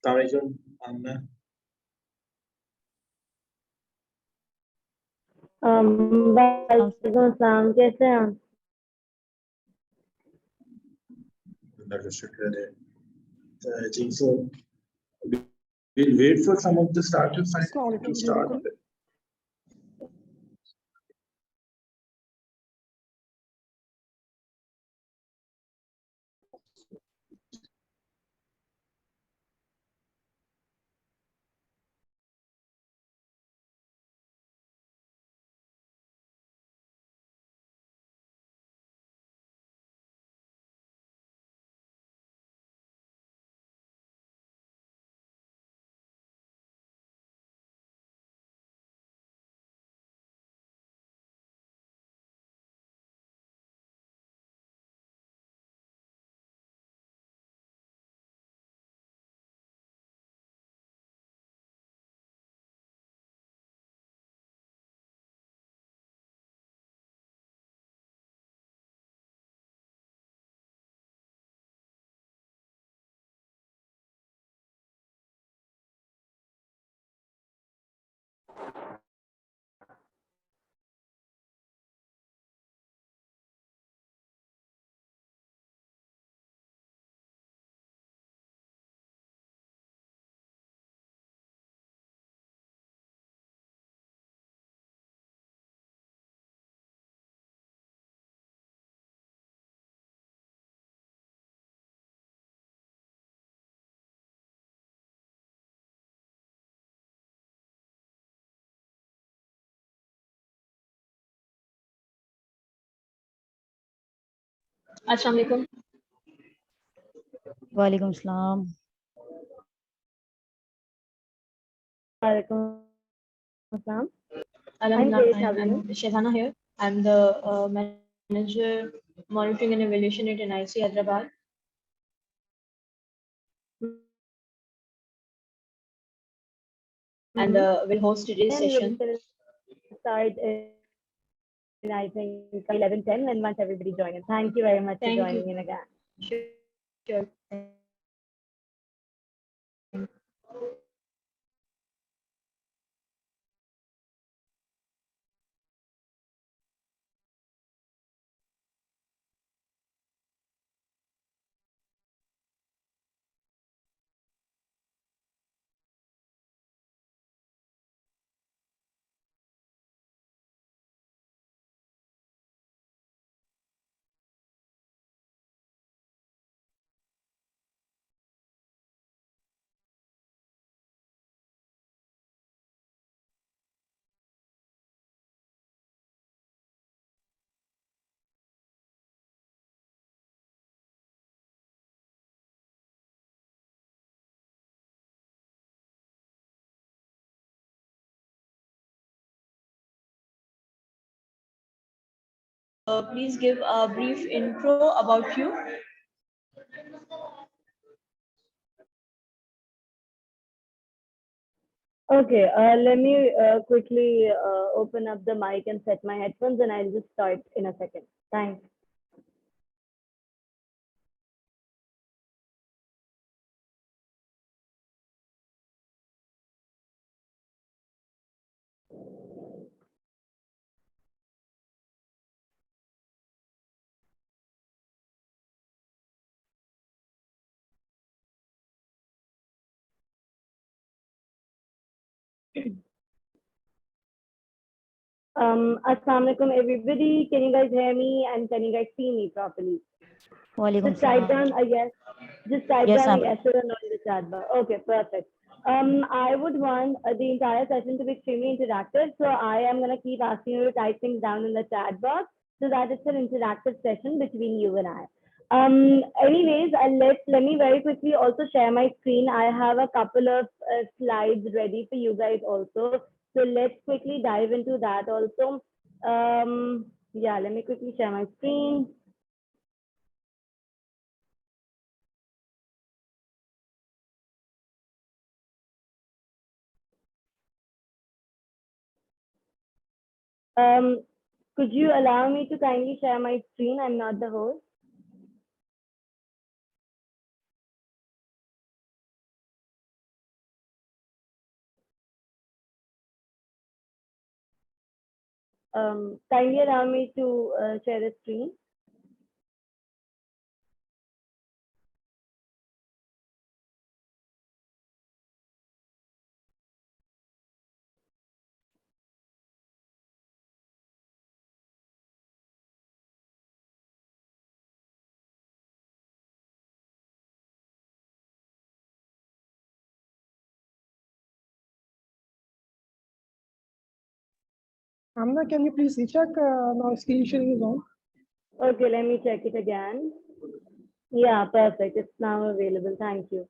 Assalamualaikum, Amna. वालेकुम अस्सलाम, कैसे हैं आप? अल्लाह का शुक्र है। I think so. We'll wait for some of the starter sites to start. अस्सलाम वालेकुम। वालेकुम अस्सलाम। वालेकुम अस्सलाम। I'm Shehana here. I'm the manager monitoring and evaluation at NIC Hyderabad. And will host today's session. Start in, I think 11:10, and once everybody join in. Thank you very much for joining in again. Sure. Please give a brief intro about you. Okay, let me quickly open up the mic and set my headphones, and I'll just start in a second. Thanks. Assalamualaikum everybody. Can you guys hear me and can you guys see me properly? Just type down a yes. Just type down a yes or a no in the chat bar. Okay, perfect. I would want the entire session to be extremely interactive. So I am going to keep asking you to type things down in the chat box so that it's an interactive session between you and I. Anyways, let me very quickly also share my screen. I have a couple of slides ready for you guys also. So let's quickly dive into that also. Yeah, let me quickly share my screen. Could you allow me to kindly share my screen? I'm not the host. Kindly allow me to share the screen. Amna, can you please recheck now screen sharing is on? Okay, let me check it again. Yeah, perfect. It's now available. Thank you.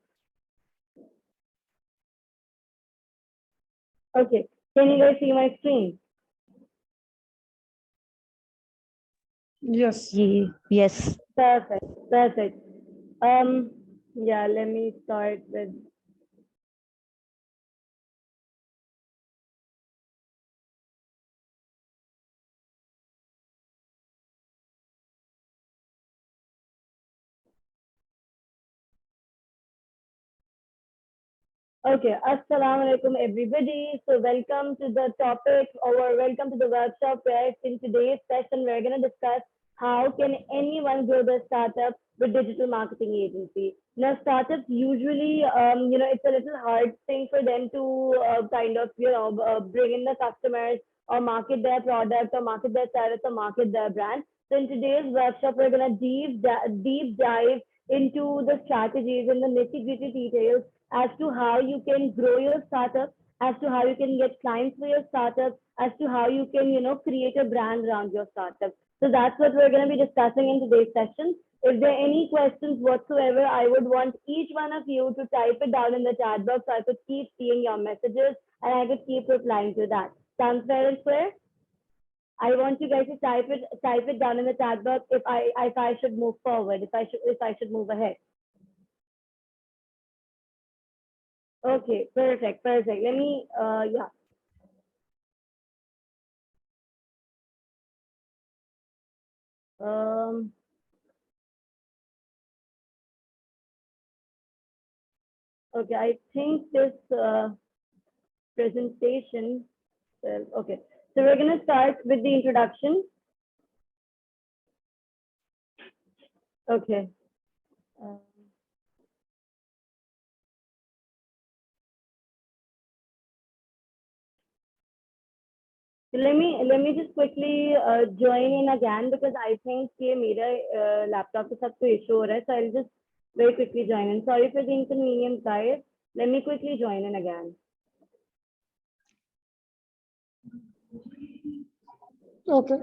Okay, can you guys see my screen? Yes. Yes. Perfect, perfect. Yeah, let me start with. Okay, Assalamu alaikum everybody. So welcome to the topic or welcome to the workshop where in today's session we're going to discuss how can anyone grow their startup with digital marketing agency. Now startups usually, it's a little hard thing for them to bring in the customers or market their product or market their service or market their brand. So in today's workshop, we're going to deep dive into the strategies and the nitty gritty details as to how you can grow your startup, as to how you can get clients for your startup, as to how you can, create a brand around your startup. So that's what we're going to be discussing in today's session. If there are any questions whatsoever, I would want each one of you to type it down in the chat box so I could keep seeing your messages and I could keep replying to that. Sounds fair and square? I want you guys to type it down in the chat box if I should move forward, if I should move ahead. Okay, perfect. Let me, yeah. Okay, I think this presentation, okay. So we're going to start with the introduction. Okay. Let me just quickly join in again because I think ये मेरा laptop के साथ कोई issue हो रहा है, so I'll just very quickly join in. Sorry for the inconvenience, guys. Let me quickly join in again. Okay.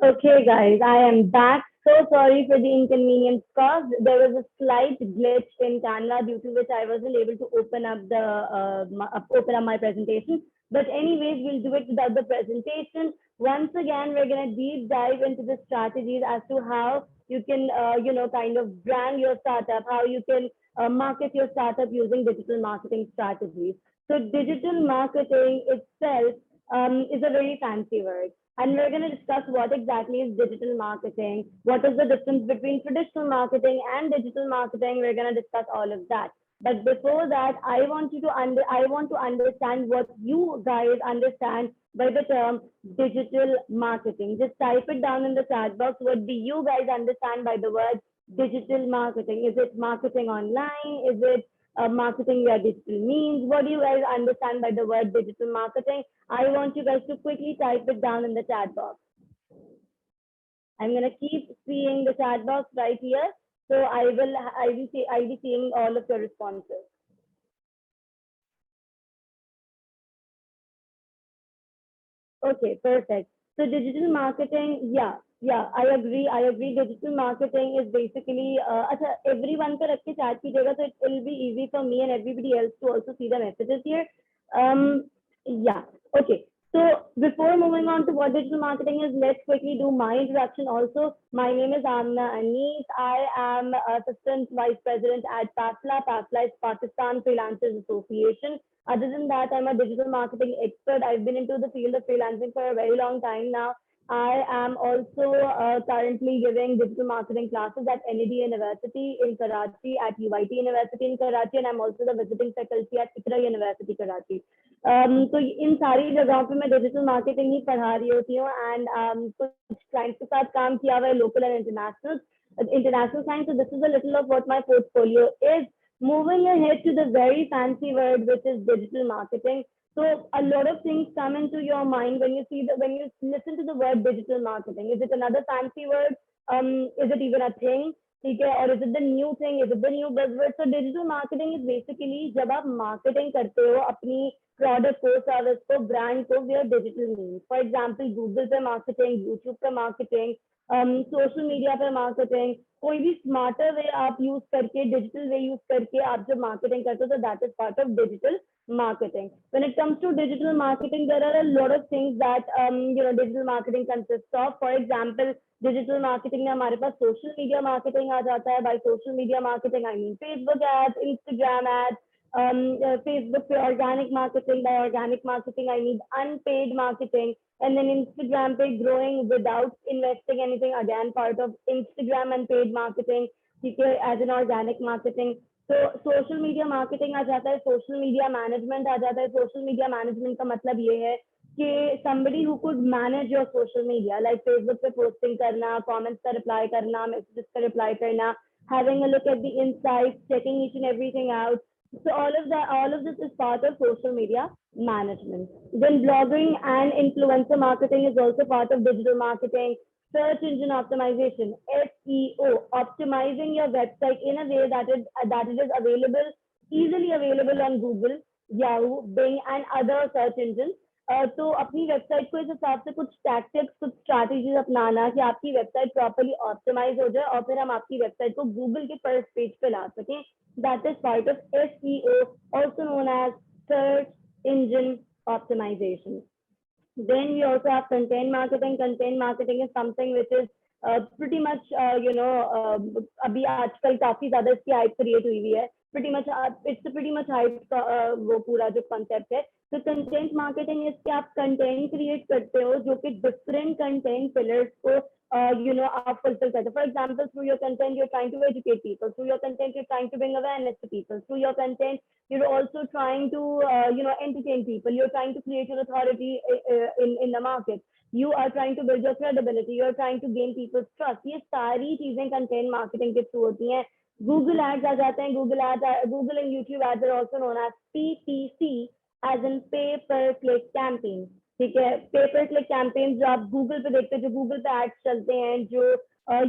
Okay, guys, I am back. So sorry for the inconvenience caused. There was a slight glitch in Canva due to which I wasn't able to open up my presentation. But anyways, we'll do it without the presentation. Once again, we're gonna deep dive into the strategies as to how you can, kind of brand your startup, how you can market your startup using digital marketing strategies. So digital marketing itself is a very fancy word. And we're going to discuss what exactly is digital marketing, what is the difference between traditional marketing and digital marketing. We're going to discuss all of that. But before that, I want to understand what you guys understand by the term digital marketing. Just type it down in the chat box. What do you guys understand by the word digital marketing? Is it marketing online? Is it marketing via digital means? What do you guys understand by the word digital marketing? I want you guys to quickly type it down in the chat box. I'm gonna keep seeing the chat box right here, so I'll be seeing all of your responses. Okay, perfect. So digital marketing, yeah, I agree. Digital marketing is basically, everyone को रख के chat कीजिएगा, so it will be easy for me and everybody else to also see the messages here. Yeah, okay. So before moving on to what digital marketing is, let's quickly do my introduction also. My name is Amna Anis. I am Assistant Vice President at PAFLA. PAFLA is Pakistan Freelancers Association. Other than that, I'm a digital marketing expert. I've been into the field of freelancing for a very long time now. I am also currently giving digital marketing classes at NED University in Karachi, at UIT University in Karachi, and I'm also the visiting faculty at ICRA University Karachi. तो इन सारी जगहों पे मैं digital marketing ही पढ़ा रही होती हूँ and कुछ क्लाइंट्स के साथ काम किया हुआ है local and international clients. So this is a little of what my portfolio is. Moving ahead to the very fancy word, which is digital marketing. So a lot of things come into your mind when you listen to the word digital marketing. Is it another fancy word? Is it even a thing? ठीक है, or is it the new thing? Is it the new buzzword? So digital marketing is basically जब आप marketing करते हो अपनी product को, service को, brand को via digital means. For example, Google पे marketing, YouTube पे marketing, सोशल मीडिया पे मार्केटिंग, कोई भी स्मार्टर वे आप यूज करके, डिजिटल वे यूज करके आप जब मार्केटिंग करते हो तो that is part of digital marketing. When it comes to digital marketing, there are a lot of things that digital marketing consists of. For example, digital marketing में हमारे पास social media marketing आ जाता है. By social media marketing, I mean Facebook ads, Instagram ads, Facebook पे organic marketing. By organic marketing, I mean unpaid marketing. And then Instagram पे growing without investing anything, again part of Instagram and paid marketing, ठीक है, as an organic marketing. तो social media marketing आ जाता है, social media management आ जाता है. Social media management का मतलब ये है कि somebody who could manage your social media, like Facebook पे पोस्टिंग करना, कमेंट्स का रिप्लाई करना, मैसेजेस का रिप्लाई करना, having a look at the insights, checking each and everything out. So all of this is part of social media management. Then blogging and influencer marketing is also part of digital marketing. Search engine optimization, SEO, optimizing your website in a way that it is available, easily available on Google, Yahoo, Bing and other search engines. तो अपनी website को इस हिसाब से कुछ tactics, कुछ strategies अपनाना कि आपकी वेबसाइट प्रॉपर्ली ऑप्टिमाइज हो जाए और फिर हम आपकी वेबसाइट को गूगल के फर्स्ट पेज पे ला सकें. That is part of SEO, also known as search engine optimization. Then we also have content marketing. Content marketing is something which is pretty much अभी आजकल काफी ज्यादा इसकी हाइप क्रिएट हुई हुई है. pretty much it's pretty much hype वो पूरा जो concept है. तो content marketing is कि आप content create करते हो जो कि different content pillars को आप fulfill करते हो. For example, through your content you're trying to educate people. Through your content you're trying to bring awareness to people. Through your content you're also trying to entertain people. You're trying to create your authority in the market. You are trying to build your credibility. You're trying to gain people's trust. ये सारी चीजें content marketing के through होती हैं. Google ads आ जाते हैं. Google and YouTube ads are also known as PPC, as in pay per click campaign. ठीक है, पे पर क्लिक कैंपेन जो आप गूगल पे देखते हैं, जो गूगल पे एड्स चलते हैं, जो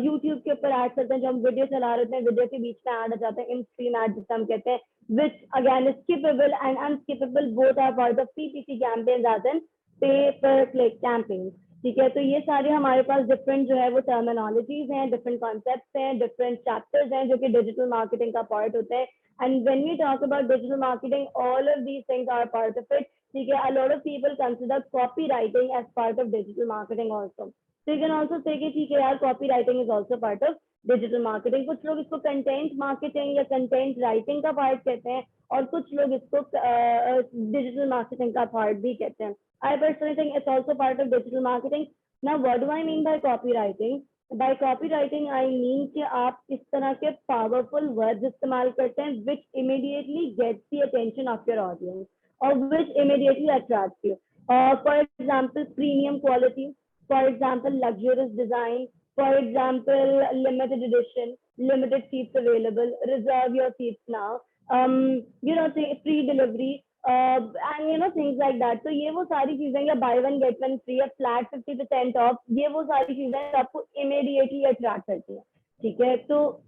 यूट्यूब के ऊपर एड्स चलते हैं, जो हम वीडियो चला रहे हैं, वीडियो के बीच में ऐड आ जाते हैं, इन स्क्रीन एड जिसे हम कहते हैं, which again is skippable and unskippable. Both are part of PPC campaigns as in pay per click campaigns. ठीक है, तो ये सारे हमारे पास डिफरेंट जो है वो टर्मिनोलॉजीज हैं, डिफरेंट कॉन्सेप्ट्स हैं, डिफरेंट चैप्टर्स हैं जो कि डिजिटल मार्केटिंग का पार्ट होते हैं. And when we talk about digital marketing, all of these things are part of it. ठीक है, a lot of people consider copywriting as part of digital marketing also. So you can also say कि ठीक है यार, copywriting is also part of digital marketing. कुछ लोग इसको content marketing या content writing का part कहते हैं, और कुछ लोग इसको digital marketing का part भी कहते हैं. I personally think it's also part of digital marketing. Now, what do I mean by copywriting? By copywriting, I mean कि आप इस तरह के powerful words इस्तेमाल करते हैं which immediately gets the attention of your audience, or which immediately attracts you. For example, premium quality. For example, luxurious design. For example, limited edition, limited seats available, reserve your seats now. Free delivery. And things like that. So ये वो सारी चीजें, या buy one get one free, या flat 50% off, ये वो सारी चीजें आपको immediately attract करती हैं. ठीक है, तो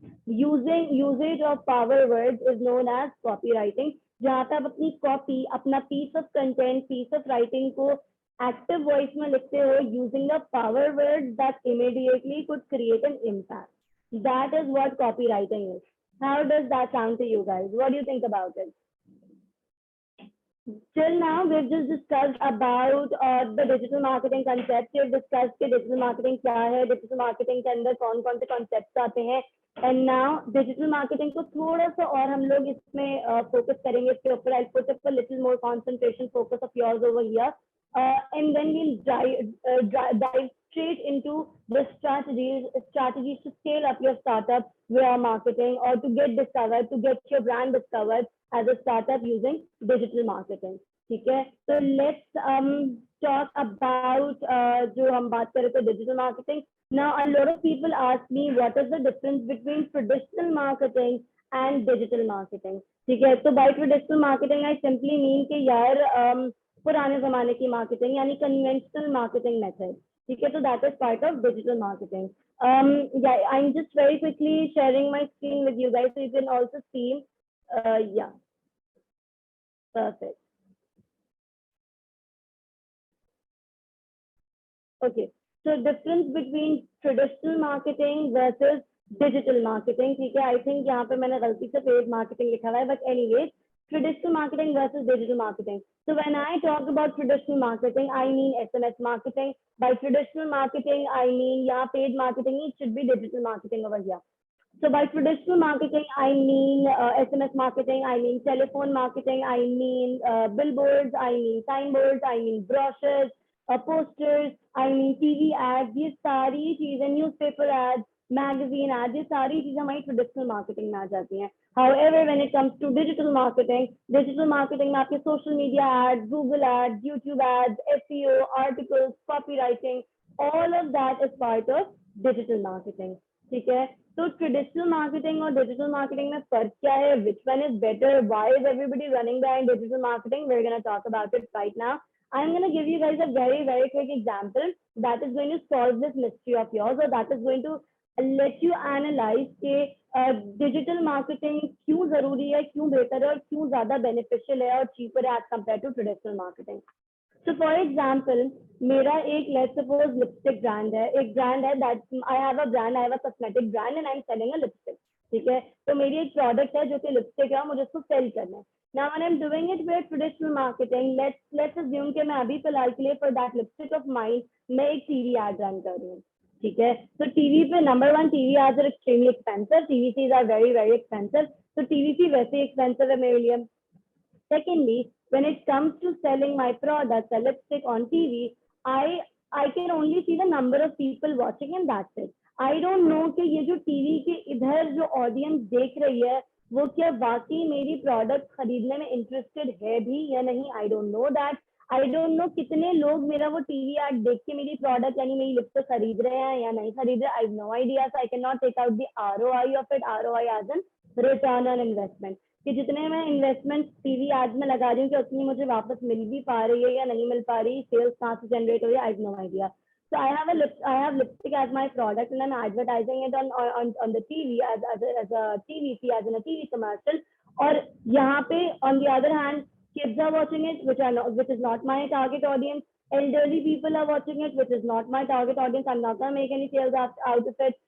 usage of power words is known as copywriting, जहाँ पे आप अपनी कॉपी, अपना piece of content, piece of writing को active voice में लिखते हो using the power words that immediately could create an impact. That is what copywriting is. How does that sound to you guys? What do you think about it? Till now, we've just discussed about the digital marketing concept. We've discussed कि digital marketing क्या है, digital marketing के अंदर कौन-कौन से concepts आते हैं. And now, digital marketing को थोड़ा सा और हम लोग इसमें focus करेंगे इसके ऊपर. I'll put up a little more concentration focus of yours over here. And then we'll dive straight into the strategies to scale up your startup via marketing, or to get discovered, to get your brand discovered as a startup using digital marketing. ठीक है, so let's talk about जो हम बात कर रहे थे digital marketing. Now, a lot of people ask me what is the difference between traditional marketing and digital marketing. ठीक है, तो by traditional marketing I simply mean कि यार पुराने जमाने की marketing यानी conventional marketing method. ठीक है, so that is part of digital marketing. Yeah, I'm just very quickly sharing my screen with you guys so you can also see. Yeah, perfect. Okay, so difference between traditional marketing versus digital marketing. ठीक है, I think यहाँ पे मैंने गलती से paid marketing लिखा हुआ है, but anyways, traditional marketing versus digital marketing. So when I talk about traditional marketing, I mean SMS marketing. By traditional marketing, I mean yeah, paid marketing. It should be digital marketing over here. So by traditional marketing, I mean SMS marketing, I mean telephone marketing, I mean billboards, I mean signboards, I mean brochures, posters, I mean TV ads. ये सारी चीजें, newspaper ads, magazine ads, ये सारी चीजें हमारी traditional marketing में आ जाती हैं. However, when it comes to digital marketing में आपके social media ads, Google ads, YouTube ads, SEO, articles, copywriting, all of that is part of digital marketing. ठीक है, तो traditional marketing और digital marketing में फर्क क्या है? Which one is better? Why is everybody running behind digital marketing? We're going to talk about it right now. I'm going to give you guys a very, very quick example that is going to solve this mystery of yours, or that is going to let you analyze कि digital marketing क्यों जरूरी है, क्यों बेहतर है और क्यों ज्यादा beneficial है और cheaper है as compared to traditional marketing. So for example, मेरा एक let's suppose lipstick brand है, एक brand है that I have a cosmetic brand and I'm selling a lipstick. ठीक है, तो मेरी एक product है जो कि lipstick है, मुझे उसको sell करना है. Now when I'm doing it with traditional marketing, let's assume कि मैं अभी फिलहाल के लिए for that lipstick of mine मैं एक TV ad run कर रही हूँ. ठीक है, तो TV पे number one, TV ads are extremely expensive. TVCs are very, very expensive. तो TVC वैसे ही expensive है मेरे लिए. Secondly, when it comes to selling my product, a lipstick on TV, I can only see the number of people watching and that's it. I don't know कि ये जो TV के इधर जो audience देख रही है वो क्या वाकई मेरी product खरीदने में interested है भी या नहीं. I don't know that. I don't know कितने लोग मेरा वो TV ad देख के मेरी product यानी मेरी lipstick खरीद रहे हैं या नहीं खरीद रहे. I have no idea, so I cannot take out the ROI of it. ROI as in return on investment. कि जितने मैं इन्वेस्टमेंट टीवी एड्स में लगा रही हूँ कि उतनी मुझे वापस मिल भी पा रही है या नहीं मिल पा रही, सेल्स कहाँ से जनरेट हो रही है, I have no idea. So I have lipstick as my product and I'm advertising it on the TV as a TVC, as in a TV commercial. और यहाँ पे on the other hand kids are watching it which is not my target audience. elderly people are watching it, which is not my target audience. I'm not gonna make any sales out of it.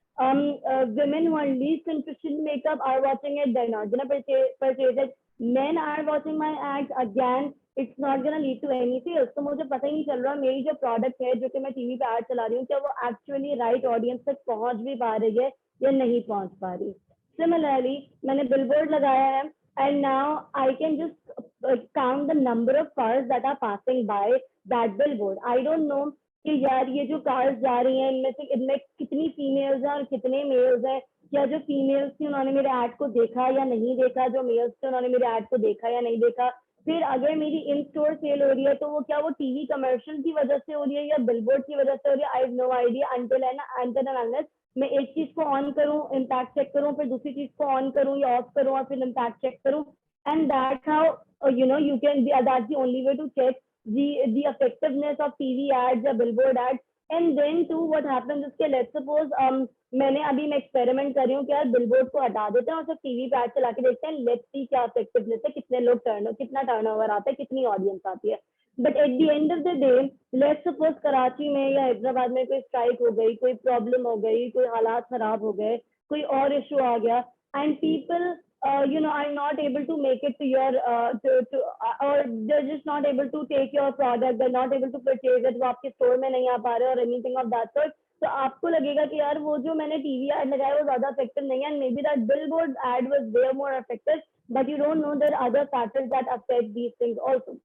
Women who are least interested in makeup are watching it. They're not gonna purchase it. Men are watching my ads. Again, it's not gonna lead to any sales. तो मुझे पता ही नहीं चल रहा मेरी जो product है जो कि मैं टीवी पे एड चला रही हूँ क्या वो एक्चुअली राइट ऑडियंस तक पहुंच भी पा रही है या नहीं पहुंच पा रही. Similarly, मैंने बिलबोर्ड लगाया है and now I can just count the number of cars that are passing by that billboard. I don't know कि यार ये जो कार्स जा रही हैं इनमें कितनी फीमेल्स हैं और कितने मेल्स हैं. क्या जो फीमेल्स थी उन्होंने मेरे ऐड को देखा या नहीं देखा, जो मेल्स थे उन्होंने मेरे ऐड को देखा या नहीं देखा. फिर अगर मेरी इन स्टोर सेल हो रही है तो वो क्या वो टीवी कमर्शियल की वजह से हो रही है या बिलबोर्ड की वजह से हो रही है. I have no idea until and unless मैं एक चीज को ऑन करूं, इम्पैक्ट चेक करूं, फिर दूसरी चीज को ऑन करूं या ऑफ करूं और फिर इम्पैक्ट चेक करूं. And that's how you can that's the only way to check the effectiveness of TV ads or billboard ads. And then too what happens is कि let's suppose मैं experiment कर रही हूँ कि यार बिलबोर्ड को हटा देते हैं और सिर्फ टीवी पे एड चला के देखते हैं, लेट्स सी क्या इफेक्टिवनेस है, कितने लोग कितना टर्नओवर आता है, कितनी ऑडियंस आती है. But at the end of the day let's suppose Karachi में या हैदराबाद में कोई स्ट्राइक हो गई, कोई प्रॉब्लम हो गई, कोई हालात खराब हो गए, कोई और इशू आ गया and people are not able to make it to your or they're just not able to take your product, they're not able to purchase it, वो आपके स्टोर में नहीं आ पा रहे और anything of that sort. तो आपको लगेगा कि यार वो जो मैंने टीवी एड लगाया वो ज्यादा इफेक्टिव नहीं है, and maybe that billboard ad was way more effective, but you don't know there are other factors that affect these things also,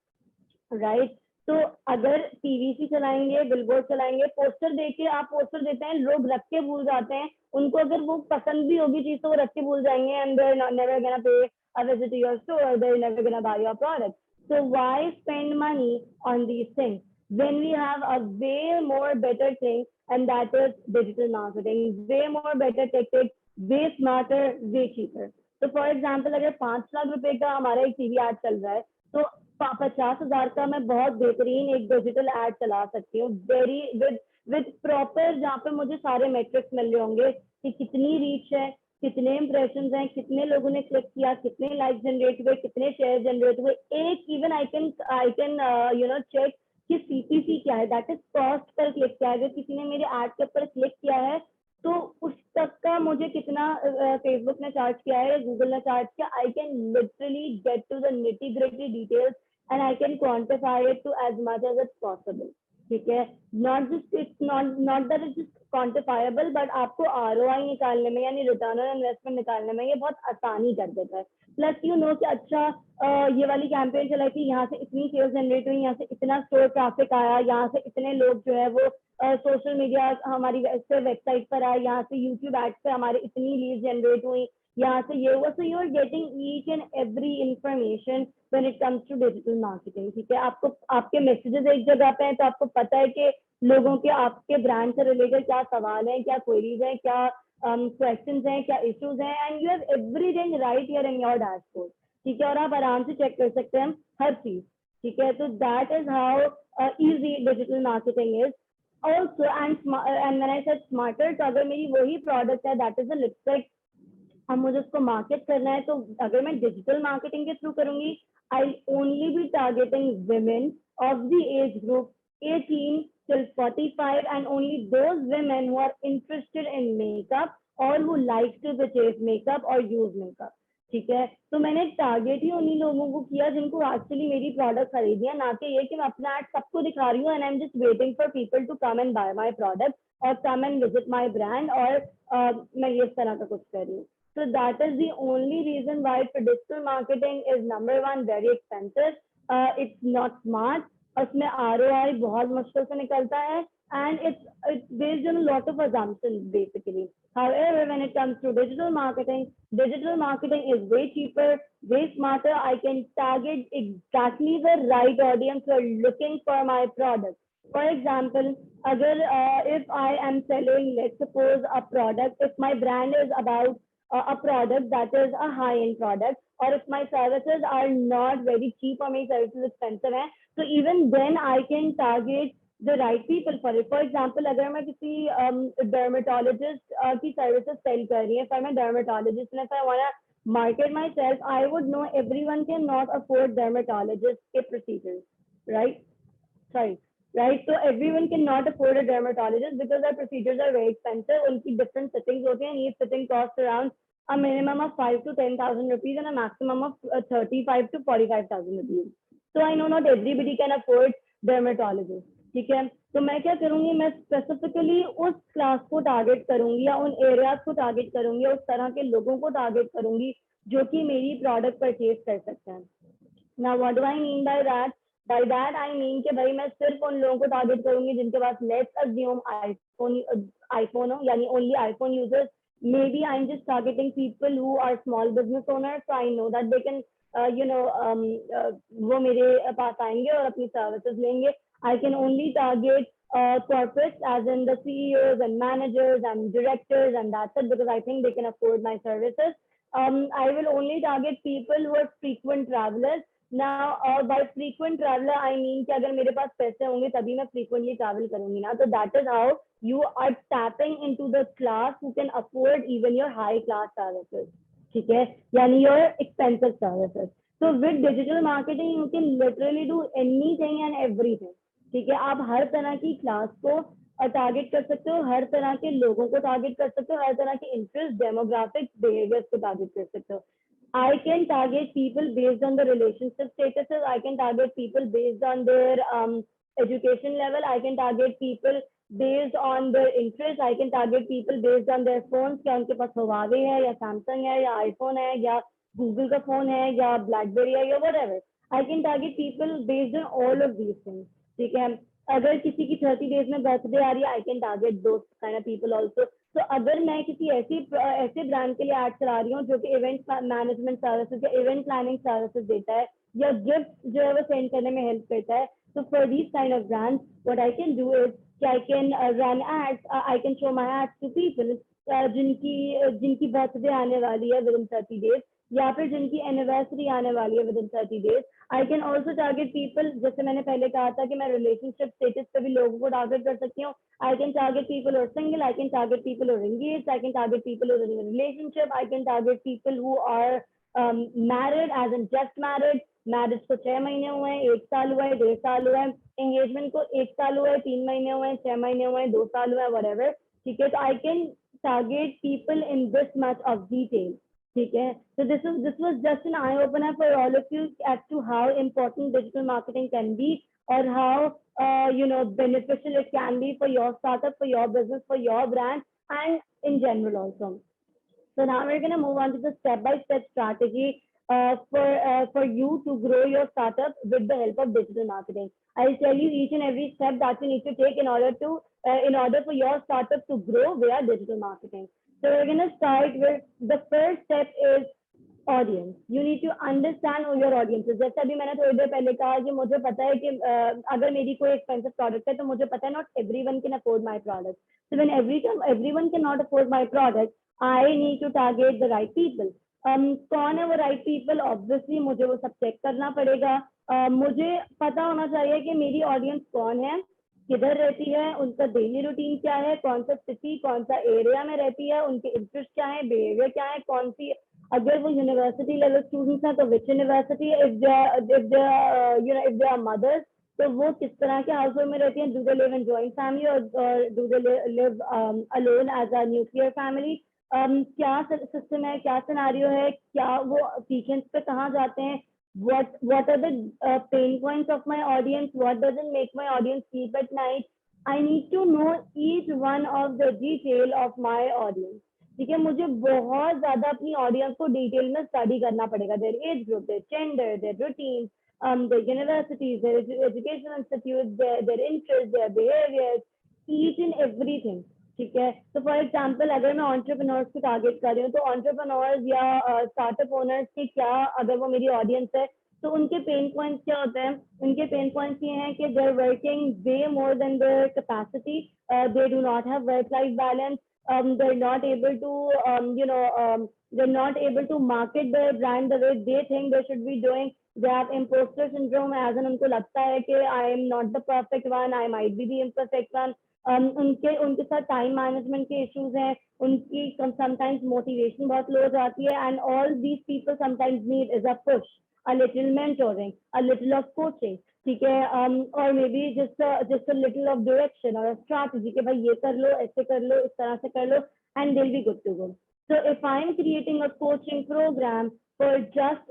right? तो अगर पीवीसी चलाएंगे, बिलबोर्ड चलाएंगे, पोस्टर देके आप पोस्टर देते हैं, लोग रख के भूल जाते हैं, उनको अगर वो पसंद भी होगी चीज तो वो रख के भूल जाएंगे and they're never gonna pay a visit to your store, they're never gonna buy your product. So why spend money on these things when we have a way more better thing, and that is digital marketing, way more better tactics, way smarter, way cheaper. So for example अगर 5 लाख रुपए का हमारा एक TV ad चल रहा है तो 50,000 का मैं बहुत बेहतरीन एक डिजिटल एड चला सकती हूँ वेरी विद प्रॉपर, जहाँ पे मुझे सारे मैट्रिक्स मिल रहे होंगे कि कितनी रीच है, कितने इंप्रेशंस हैं, कितने लोगों ने क्लिक किया, कितने लाइक जनरेट हुए, कितने शेयर जनरेट हुए. एक इवन आई कैन चेक कि सीपीसी क्या है, that is cost per click किया है. अगर किसी ने मेरे एड के ऊपर क्लिक किया है तो उस तक का मुझे कितना फेसबुक ने चार्ज किया है, गूगल ने चार्ज किया. I can literally get to the nitty gritty details and I can quantify it to as much as it's possible. ठीक है, not that it's just quantifiable, but आपको ROI निकालने में यानी रिटर्न ऑन इन्वेस्टमेंट निकालने में ये बहुत आसानी कर देता है. प्लस कि अच्छा ये वाली कैंपेन चलाई थी, यहाँ से इतनी सेल्स जनरेट हुई, यहाँ से इतना स्टोर ट्रैफिक आया, यहाँ से इतने लोग जो है वो सोशल मीडिया हमारी वेबसाइट पर आए, यहाँ से यूट्यूब एड्स पे हमारे इतनी लीड जनरेट हुई, यहाँ से ये हुआ. So you are getting each and every information when it comes to digital marketing. ठीक है, आपको आपके मैसेजेस एक जगह पे हैं तो आपको पता है कि लोगों के आपके ब्रांड से रिलेटेड क्या सवाल हैं, क्या क्वेरीज हैं, क्या क्वेश्चंस हैं, क्या इश्यूज हैं, and you have everything right here in your dashboard. ठीक है, और आप आराम से चेक कर सकते हैं हर चीज. ठीक है, तो that is how easy digital marketing is. Also, and when I said smarter, तो अगर मेरी वही प्रोडक्ट है दैट इज अ लिपस्टिक, अब मुझे उसको मार्केट करना है तो अगर मैं डिजिटल मार्केटिंग के थ्रू करूंगी, I only be targeting women of the age group 18 till 45 and only those women who are interested in makeup or who like to purchase makeup or use makeup. ठीक है, तो मैंने target ही उन्हीं लोगों को किया जिनको एक्चुअली मेरी प्रोडक्ट खरीदी है, ना कि ये कि मैं अपना एड सबको दिखा रही हूँ and I am just waiting for people to come and buy my product और come and visit my brand, और मैं इस तरह का कुछ कर रही हूँ. So that is the only reason why traditional marketing is number one very expensive. It's not smart. उसमें ROI बहुत मुश्किल से निकलता है and it's based on a lot of assumptions basically. However, when it comes to digital marketing is way cheaper, way smarter. I can target exactly the right audience who are looking for my product. For example, अगर if I am selling, let's suppose a product, if my brand is about a product that is a high-end product, or if my services are not very cheap or my services expensive हैं, so even then I can target the right people for it. For example, अगर मैं किसी dermatologist की services sell कर रही हूँ, if I'm a dermatologist and if I wanna market myself, I would know everyone cannot afford dermatologist के procedures, right? Sorry. right? So everyone cannot afford a dermatologist because their procedures are very expensive. Unki different sittings होती हैं, and each sitting costs around a minimum of 5 to 10,000 rupees and a maximum of 35 to 45,000 rupees. So I know not everybody can afford dermatologist. ठीक है, तो मैं क्या करूंगी, मैं specifically उस क्लास को टारगेट करूंगी या उन एरियाज को टारगेट करूंगी, उस तरह के लोगों को टारगेट करूंगी जो कि मेरी प्रोडक्ट परचेज कर सकते हैं. Now what do I mean by that? By that I mean कि भाई मैं सिर्फ उन लोगों को टारगेट करूंगी जिनके पास let's assume iPhone हो, यानी only iPhone users. Maybe I'm just targeting people who are small business owners, so I know that they can वो मेरे पास आएंगे और अपनी सर्विसेज लेंगे. I can only target corporates, as in the CEOs and managers and directors, and that's it, because I think they can afford my services. I will only target people who are frequent travelers. Now, by frequent traveler, I mean कि अगर मेरे पास पैसे होंगे तभी मैं frequently travel करूंगी ना. So that is how you are tapping into the class who can afford even your high class services. ठीक है, यानी your expensive services. So with digital marketing, you can literally do anything and everything. ठीक है, आप हर तरह की class को target कर सकते हो, हर तरह के लोगों को टारगेट कर सकते हो, हर तरह के इंटरेस्ट, डेमोग्राफिक्स, बिहेवियर्स को टारगेट कर सकते हो. I can target people based on the relationship statuses. I can target people based on their education level. I can target people based on their interest. I can target people based on their phones. क्या उनके पास Huawei है या Samsung है या iPhone है या Google का phone है या BlackBerry है या whatever. I can target people based on all of these things. ठीक है, अगर किसी की 30 days में बर्थडे आ रही है, I can target those kind of people also. तो अगर मैं किसी ऐसे ब्रांड के लिए एड चला रही हूँ जो कि इवेंट मैनेजमेंट सर्विसेज या इवेंट प्लानिंग सर्विसेज देता है या गिफ्ट जो है वो सेंड करने में हेल्प करता है, तो for these kind of brands what I can do is I can run ads, I can show my ads to people जिनकी बर्थडे आने वाली है विद इन 30 days या फिर जिनकी एनिवर्सरी आने वाली है with in 30 days. I can also target people, जैसे मैंने पहले कहा था कि मैं रिलेशनशिप स्टेटस पे भी लोगों को टारगेट कर सकती हूँ. I can target people who are single. I can target people who are engaged. I can target people who are in a relationship. I can target people who are married, as in just married. Marriage को 6 महीने हुए हैं, 1 साल हुआ है, 1.5 साल हुआ है. Engagement को 1 साल हुआ है, 3 महीने हुए हैं, 6 महीने हुए हैं, 2 साल हुआ है, whatever. ठीक है, तो I can target people in this much of detail. ठीक है, so this was just an eye opener for all of you as to how important digital marketing can be, or how beneficial it can be for your startup, for your business, for your brand, and in general also. So now we're going to move on to the step-by-step strategy for you to grow your startup with the help of digital marketing. I'll tell you each and every step that you need to take in order for your startup to grow via digital marketing. So we're going to start with the first step is audience. You need to understand your audiences. जैसे अभी मैंने थोड़ी देर पहले कहा कि मुझे पता है कि अगर मेरी कोई एक्सपेंसिव प्रोडक्ट है तो मुझे पता है not everyone can afford my product. So when everyone can not afford my product, I need to target the right people. कौन है वो राइट पीपल? ऑब्वियसली मुझे वो सब चेक करना पड़ेगा. मुझे पता होना चाहिए कि मेरी ऑडियंस कौन है, किधर रहती है, उनका डेली रूटीन क्या है, कौन सा सिटी, कौन सा एरिया में रहती है, उनके इंटरेस्ट क्या है, बिहेवियर क्या है, कौन सी, अगर वो यूनिवर्सिटी लेवल स्टूडेंट्स हैं तो which university, if they are mothers तो वो किस तरह के हाउस होल्ड में रहती हैं, do they live in joint family और do they live alone as a nuclear family, क्या सिस्टम है, क्या सिनेरियो है, क्या वो वीकेंड्स पे कहाँ जाते हैं, what are the pain points of my audience, what doesn't make my audience sleep at night. I need to know each one of the detail of my audience. ठीक है, मुझे बहुत ज्यादा अपनी ऑडियंस को डिटेल में स्टडी करना पड़ेगा. Their age group, their gender, their routine, their universities, their education institutes, their interests, their behaviors, each and everything. ठीक है, तो फॉर एग्जाम्पल अगर मैं एंटरप्रेन्योर्स को टारगेट कर रही हूँ तो एंटरप्रेन्योर्स या स्टार्टअप ओनर्स के क्या, अगर वो मेरी ऑडियंस है तो उनके पेन पॉइंट्स क्या होते हैं? उनके पेन पॉइंट्स ये हैं कि they are working way more than their capacity, they do not have work life balance, they're not able to they're not able to market their brand the way they think they should be doing. They have imposter syndrome, as in उनको लगता है कि I am not the perfect one, I might be the imperfect one. उनके साथ time management के issues हैं, उनकी sometimes motivation बहुत लो हो जाती है, and all these people sometimes need is a push, a little mentoring, a little of coaching. ठीक है, और may be just a little of direction or a strategy कि भाई ये कर लो, ऐसे कर लो, इस तरह से कर लो, and they'll be good to go. So if I'm creating a coaching program for just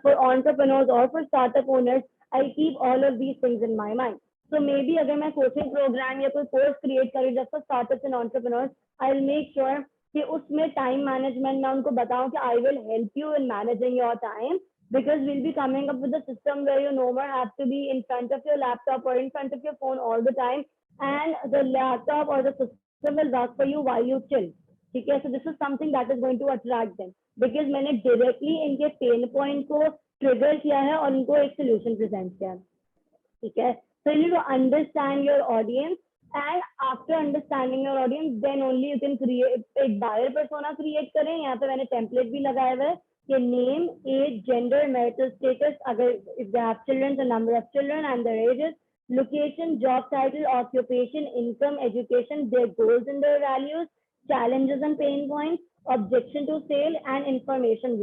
for entrepreneurs or for startup owners, I keep all of these things in my mind. So maybe अगर मैं coaching program या कोई course create करूँ just for startups and entrepreneurs, I'll make sure कि उसमें time management मैं उनको बताऊँ कि I will help you in managing your time, because we'll be coming up with a system where you no more have to be in front of your laptop or in front of your phone all the time, and the laptop or the system will work for you while you chill. Okay, so this is something that is going to attract them, because मैंने directly इनके pain point को trigger किया है और उनको एक solution present किया है. ठीक है, so you need to understand your audience, and after understanding your audience, then only you can create एक buyer persona create करें. यहाँ पे मैंने template भी लगाया हुआ है कि name, age, gender, marital status, अगर if they have children, the number of children and their ages, location, job title, occupation, income, education, their goals and their values, challenges and pain points, objection to sale, and information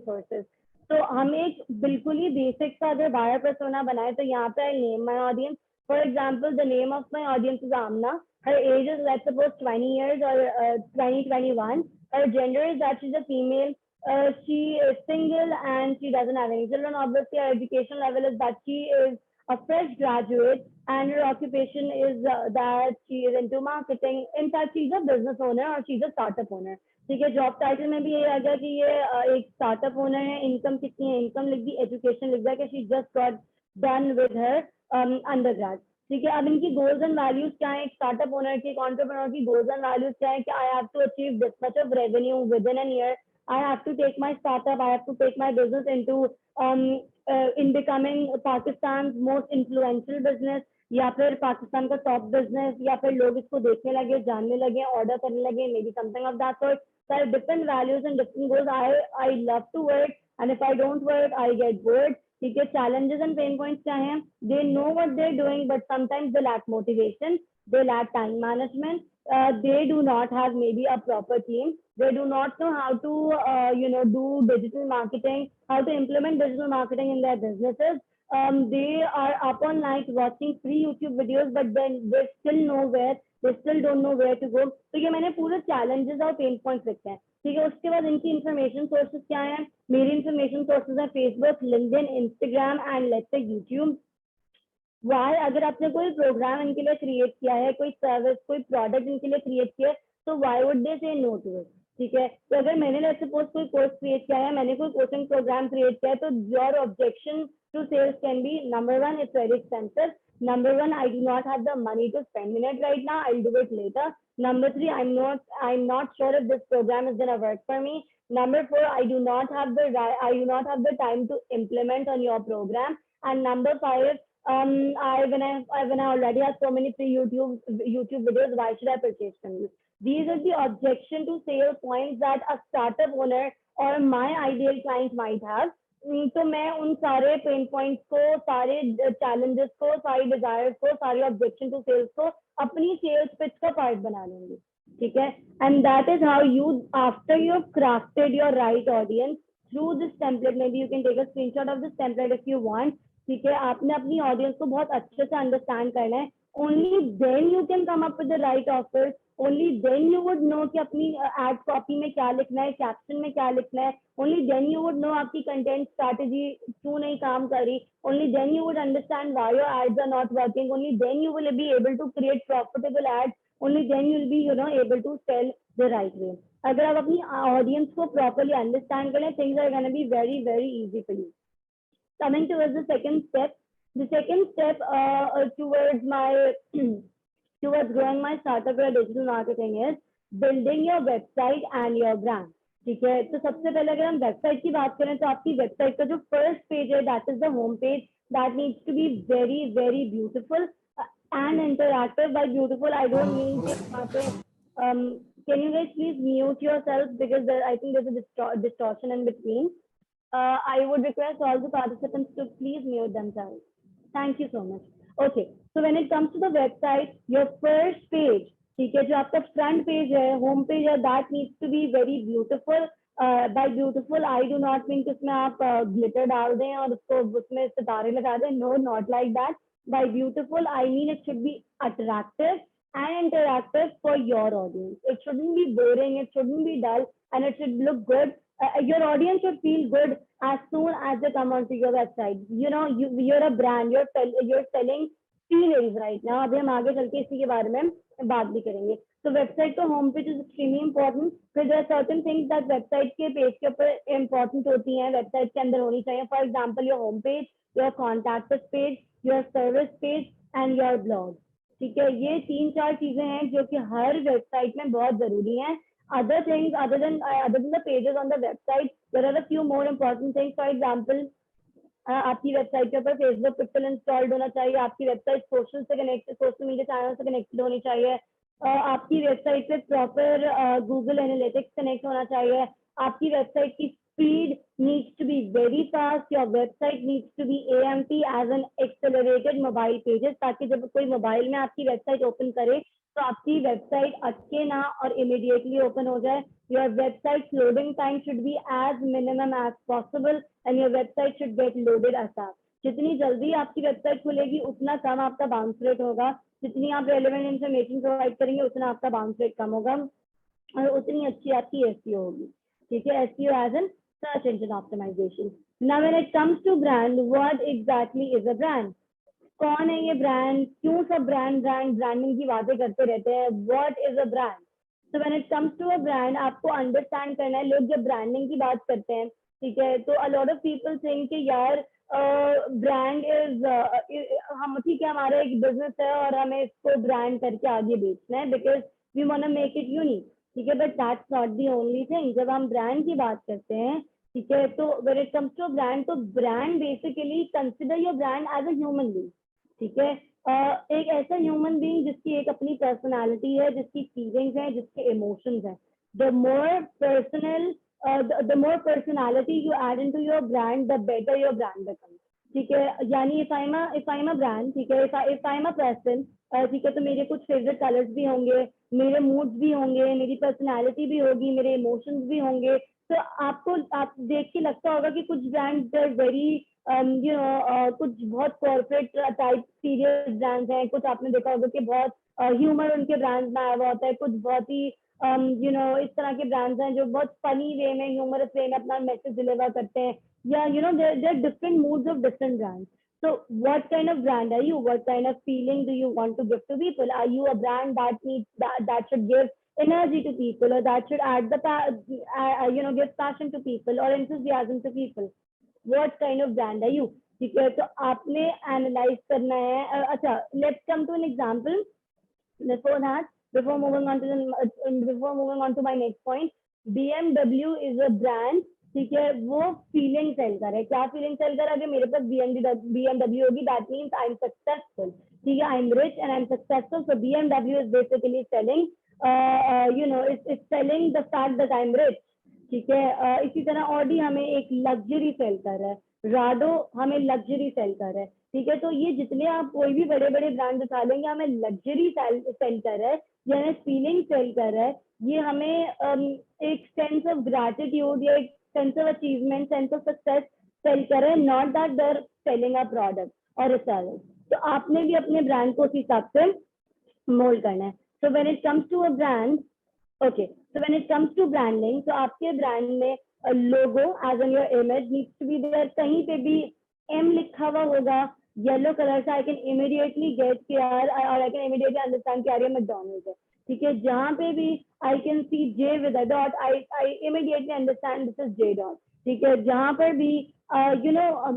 sources. तो हम एक बिल्कुल ही basic सा अगर buyer persona बनाए तो यहाँ पे I name my audience. For example, the name of my audience is Amna. Her age is, let's suppose, 20 years or 21. Her gender is that she's a female. She is single and she doesn't have any children. Obviously, her education level is that she is a fresh graduate, and her occupation is that she is into marketing. In fact, she's a business owner or she's a startup owner. ठीक है, job title में भी ये आ गया कि ये एक startup owner है. इनकम कितनी है, इनकम लिख दी. एजुकेशन लिख दिया कि she just got done with her undergrad. ठीक है, अब इनकी गोल्स एंड वैल्यूज क्या है, एक स्टार्टअप ओनर की, एक एंटरप्रेन्योर की गोल्स एंड वैल्यूज क्या है कि I have to achieve this much of revenue within an year. I have to take my startup, I have to take my business into in becoming Pakistan's most influential business, या फिर पाकिस्तान का top business, या फिर लोग इसको देखने लगे, जानने लगे, ऑर्डर करने लगे, may be something of that sort. So I have different values and different goals. I love to work, and if I don't work, I get bored. ठीक है, challenges and pain points क्या हैं? They know what they're doing, but sometimes they lack motivation, they lack time management. They do not have maybe a proper team. They do not know how to do digital marketing, how to implement digital marketing in their businesses. They are up all night watching free YouTube videos, but then they still don't know where to go. तो ये मैंने पूरे challenges और pain points लिखे हैं. ठीक है, उसके बाद इनकी information sources क्या हैं? मेरी information sources हैं Facebook, LinkedIn, Instagram and let's say YouTube. Why? अगर आपने कोई प्रोग्राम इनके लिए क्रिएट किया है, कोई सर्विस, कोई प्रोडक्ट इनके लिए क्रिएट किया है, तो why would they say no to it? ठीक है, तो अगर मैंने लेट्स सपोज कोई कोर्स क्रिएट किया है, मैंने कोई कोचिंग प्रोग्राम क्रिएट किया है, तो your objection to sales can be, number one, it's very expensive. Number one, I do not have the money to spend in it right now. I'll do it later. Number three, I'm not sure if this program is gonna work for me. Number four, I do not have the time to implement on your program. And number five, when I already have so many free YouTube videos, why should I purchase from you? These are the objection to sale points that a startup owner or my ideal client might have. तो मैं उन सारे pen points को, सारे challenges को, सारी desires को, सारे ऑब्जेक्शन टू सेल्स को अपनी सेल्स पिच का पार्ट बना लूंगी. ठीक है, and that is how you, after you have crafted your right audience through this template, maybe you can take a screenshot of this template if you want. ठीक है, आपने अपनी audience को बहुत अच्छे से अंडरस्टैंड करना है. Only then you can come up with the right offers. Only then you would know कि अपनी ad copy में क्या लिखना है, caption में क्या लिखना है. Only then you would know आपकी content strategy क्यों नहीं काम कर रही. Only then you would understand why your ads are not working. Only then you will be able to create profitable ads. Only then you will be able to sell the right way. अगर आप अपनी audience को properly understand करें, things are going to be very very easy for you. Coming towards the second step towards my towards growing my startup or digital marketing is building your website and your brand. ठीक है, तो सबसे पहले अगर हम website की बात करें तो आपकी वेबसाइट का जो फर्स्ट पेज है, that is the home page. That needs to be very very beautiful and interactive. By beautiful I don't mean कि वहाँ पे can you guys please mute yourself because I think there is a distortion in between. I would request all the participants to please mute themselves. Thank you so much. Okay, so when it comes to the website, your first page, ठीक है, जो आपका front page है, home page है, that needs to be very beautiful. By beautiful I do not mean कि उसमें आप glitter डाल दें और उसको उसमें सितारे लगा दें, no not like that. By beautiful I mean it should be attractive and interactive for your audience. It shouldn't be boring, it shouldn't be dull, and it should look good. Your audience should feel good as soon as they come onto your website. You know, you're a brand, you're selling feelings right now. अभी हम आगे चल के इसी के बारे में बात भी करेंगे. तो वेबसाइट का home page is extremely important. फिर there are certain things that website के पेज के ऊपर इंपॉर्टेंट होती हैं, वेबसाइट के अंदर होनी चाहिए. For example your home page, your contact page, your service page and your blog. ठीक है, ये 3-4 चीजें हैं जो कि हर वेबसाइट में बहुत जरूरी हैं. Other things other than the pages on the website, there are a few more important things. For example, आपकी वेबसाइट के ऊपर फेसबुक पिक्सल इंस्टॉल्ड होना चाहिए. आपकी वेबसाइट सोशल मीडिया चैनल से कनेक्टेड होनी चाहिए. आपकी वेबसाइट पे प्रॉपर गूगल एनालिटिक्स कनेक्ट होना चाहिए. आपकी वेबसाइट की speed needs to be very fast. Your website needs to be AMP as an accelerated mobile pages, ताकि जब कोई मोबाइल में आपकी वेबसाइट ओपन करे तो आपकी वेबसाइट अटके ना और इमीडिएटली ओपन हो जाए. Your website loading time should be as minimum as possible and your website should get loaded ASAP. जितनी जल्दी आपकी वेबसाइट खुलेगी उतना कम आपका बाउंस रेट होगा. जितनी आप रेलेवेंट इन्फॉर्मेशन प्रोवाइड करेंगे उतना आपका बाउंस रेट कम होगा और उतनी अच्छी आपकी SEO होगी. ठीक है, SEO as in search engine optimization. Now when it comes to brand, what exactly is a brand? कौन है ये ब्रांड? क्यों सब ब्रांडिंग की बातें करते रहते हैं? What is a brand? So when it comes to a brand, आपको अंडरस्टैंड करना है. लोग जब ब्रांडिंग की बात करते हैं, ठीक है, तो a lot of people think कि यार ब्रांड इज हम ठीक है हमारा एक बिजनेस है और हमें इसको ब्रांड करके आगे बेचना है because we want to make it unique. ठीक है, but that's not the only thing. जब हम ब्रांड की बात करते हैं, ठीक है, तो when it comes to brand, तो brand basically consider your brand as a human being. ठीक है, एक ऐसा ह्यूमन बीइंग जिसकी एक अपनी पर्सनालिटी है, जिसकी फीलिंग्स हैं, जिसके इमोशंस हैं. The more personality you add into your brand, the better your brand becomes. ठीक है, यानी if I am a brand, ठीक है, if I am a person, ठीक है, तो मेरे कुछ फेवरेट कलर्स भी होंगे, मेरे मूड्स भी होंगे, मेरी पर्सनालिटी भी होगी, मेरे इमोशंस भी होंगे. तो आप देख के लगता होगा कि कुछ ब्रांड वेरी कुछ बहुत कॉर्पोरेट टाइप सीरियस ब्रांड्स हैं. कुछ आपने देखा होगा कि बहुत ह्यूमर उनके ब्रांड्स में आया हुआ होता है. कुछ बहुत ही इस तरह के ब्रांड्स हैं जो बहुत फनी वे में, ह्यूमरस वे में अपना मैसेज डिलीवर करते हैं. या there are different moods of different brands. So what kind of brand are you? What kind of feeling do you want to give to people? Are you a brand that should give energy to people, or that should add the give passion to people or enthusiasm to people? What kind of brand are you? ठीक है, तो आपने analyse करना है. अच्छा, let's come to an example. Before moving on to my next point, BMW is a brand. ठीक है, वो फीलिंग सेल कर रहा है. क्या फीलिंग सेल कर रहा है? अगर मेरे पास BMW होगी, that means I am successful. ठीक है, I am rich and I am successful. So BMW is basically selling it's selling the fact that I am rich. ठीक है, इसी तरह ऑडी हमें एक लग्जरी सेल कर रहा है, राडो हमें लग्जरी सेल कर रहा है. ठीक है, तो ये जितने आप कोई भी बड़े बड़े ब्रांड दिखा लेंगे, हमें लग्जरी सेल कर रहा है, या हमें फीलिंग सेल कर रहा है. ये हमें एक सेंस ऑफ ग्रैटिट्यूड या एक sense of achievement, sense of success sell कर रहे हैं, not that they are selling a product और अ सर्विस. तो आपने भी अपने ब्रांड को उस हिसाब से मोल्ड करना है. So when it comes to a brand, okay, so when it comes to branding, तो आपके ब्रांड में logo as an your image needs to be there. कहीं पे भी M लिखा हुआ होगा येलो कलर से, आई कैन इमीडिएटली गेट कि यार, और आई कैन इमीडिएटली अंडरस्टैंड कि यार ये मैकडॉनल्ड्स है. ठीक है, जहाँ पे भी I can see J with a dot, I immediately understand this is J dot. ठीक है, जहाँ पर भी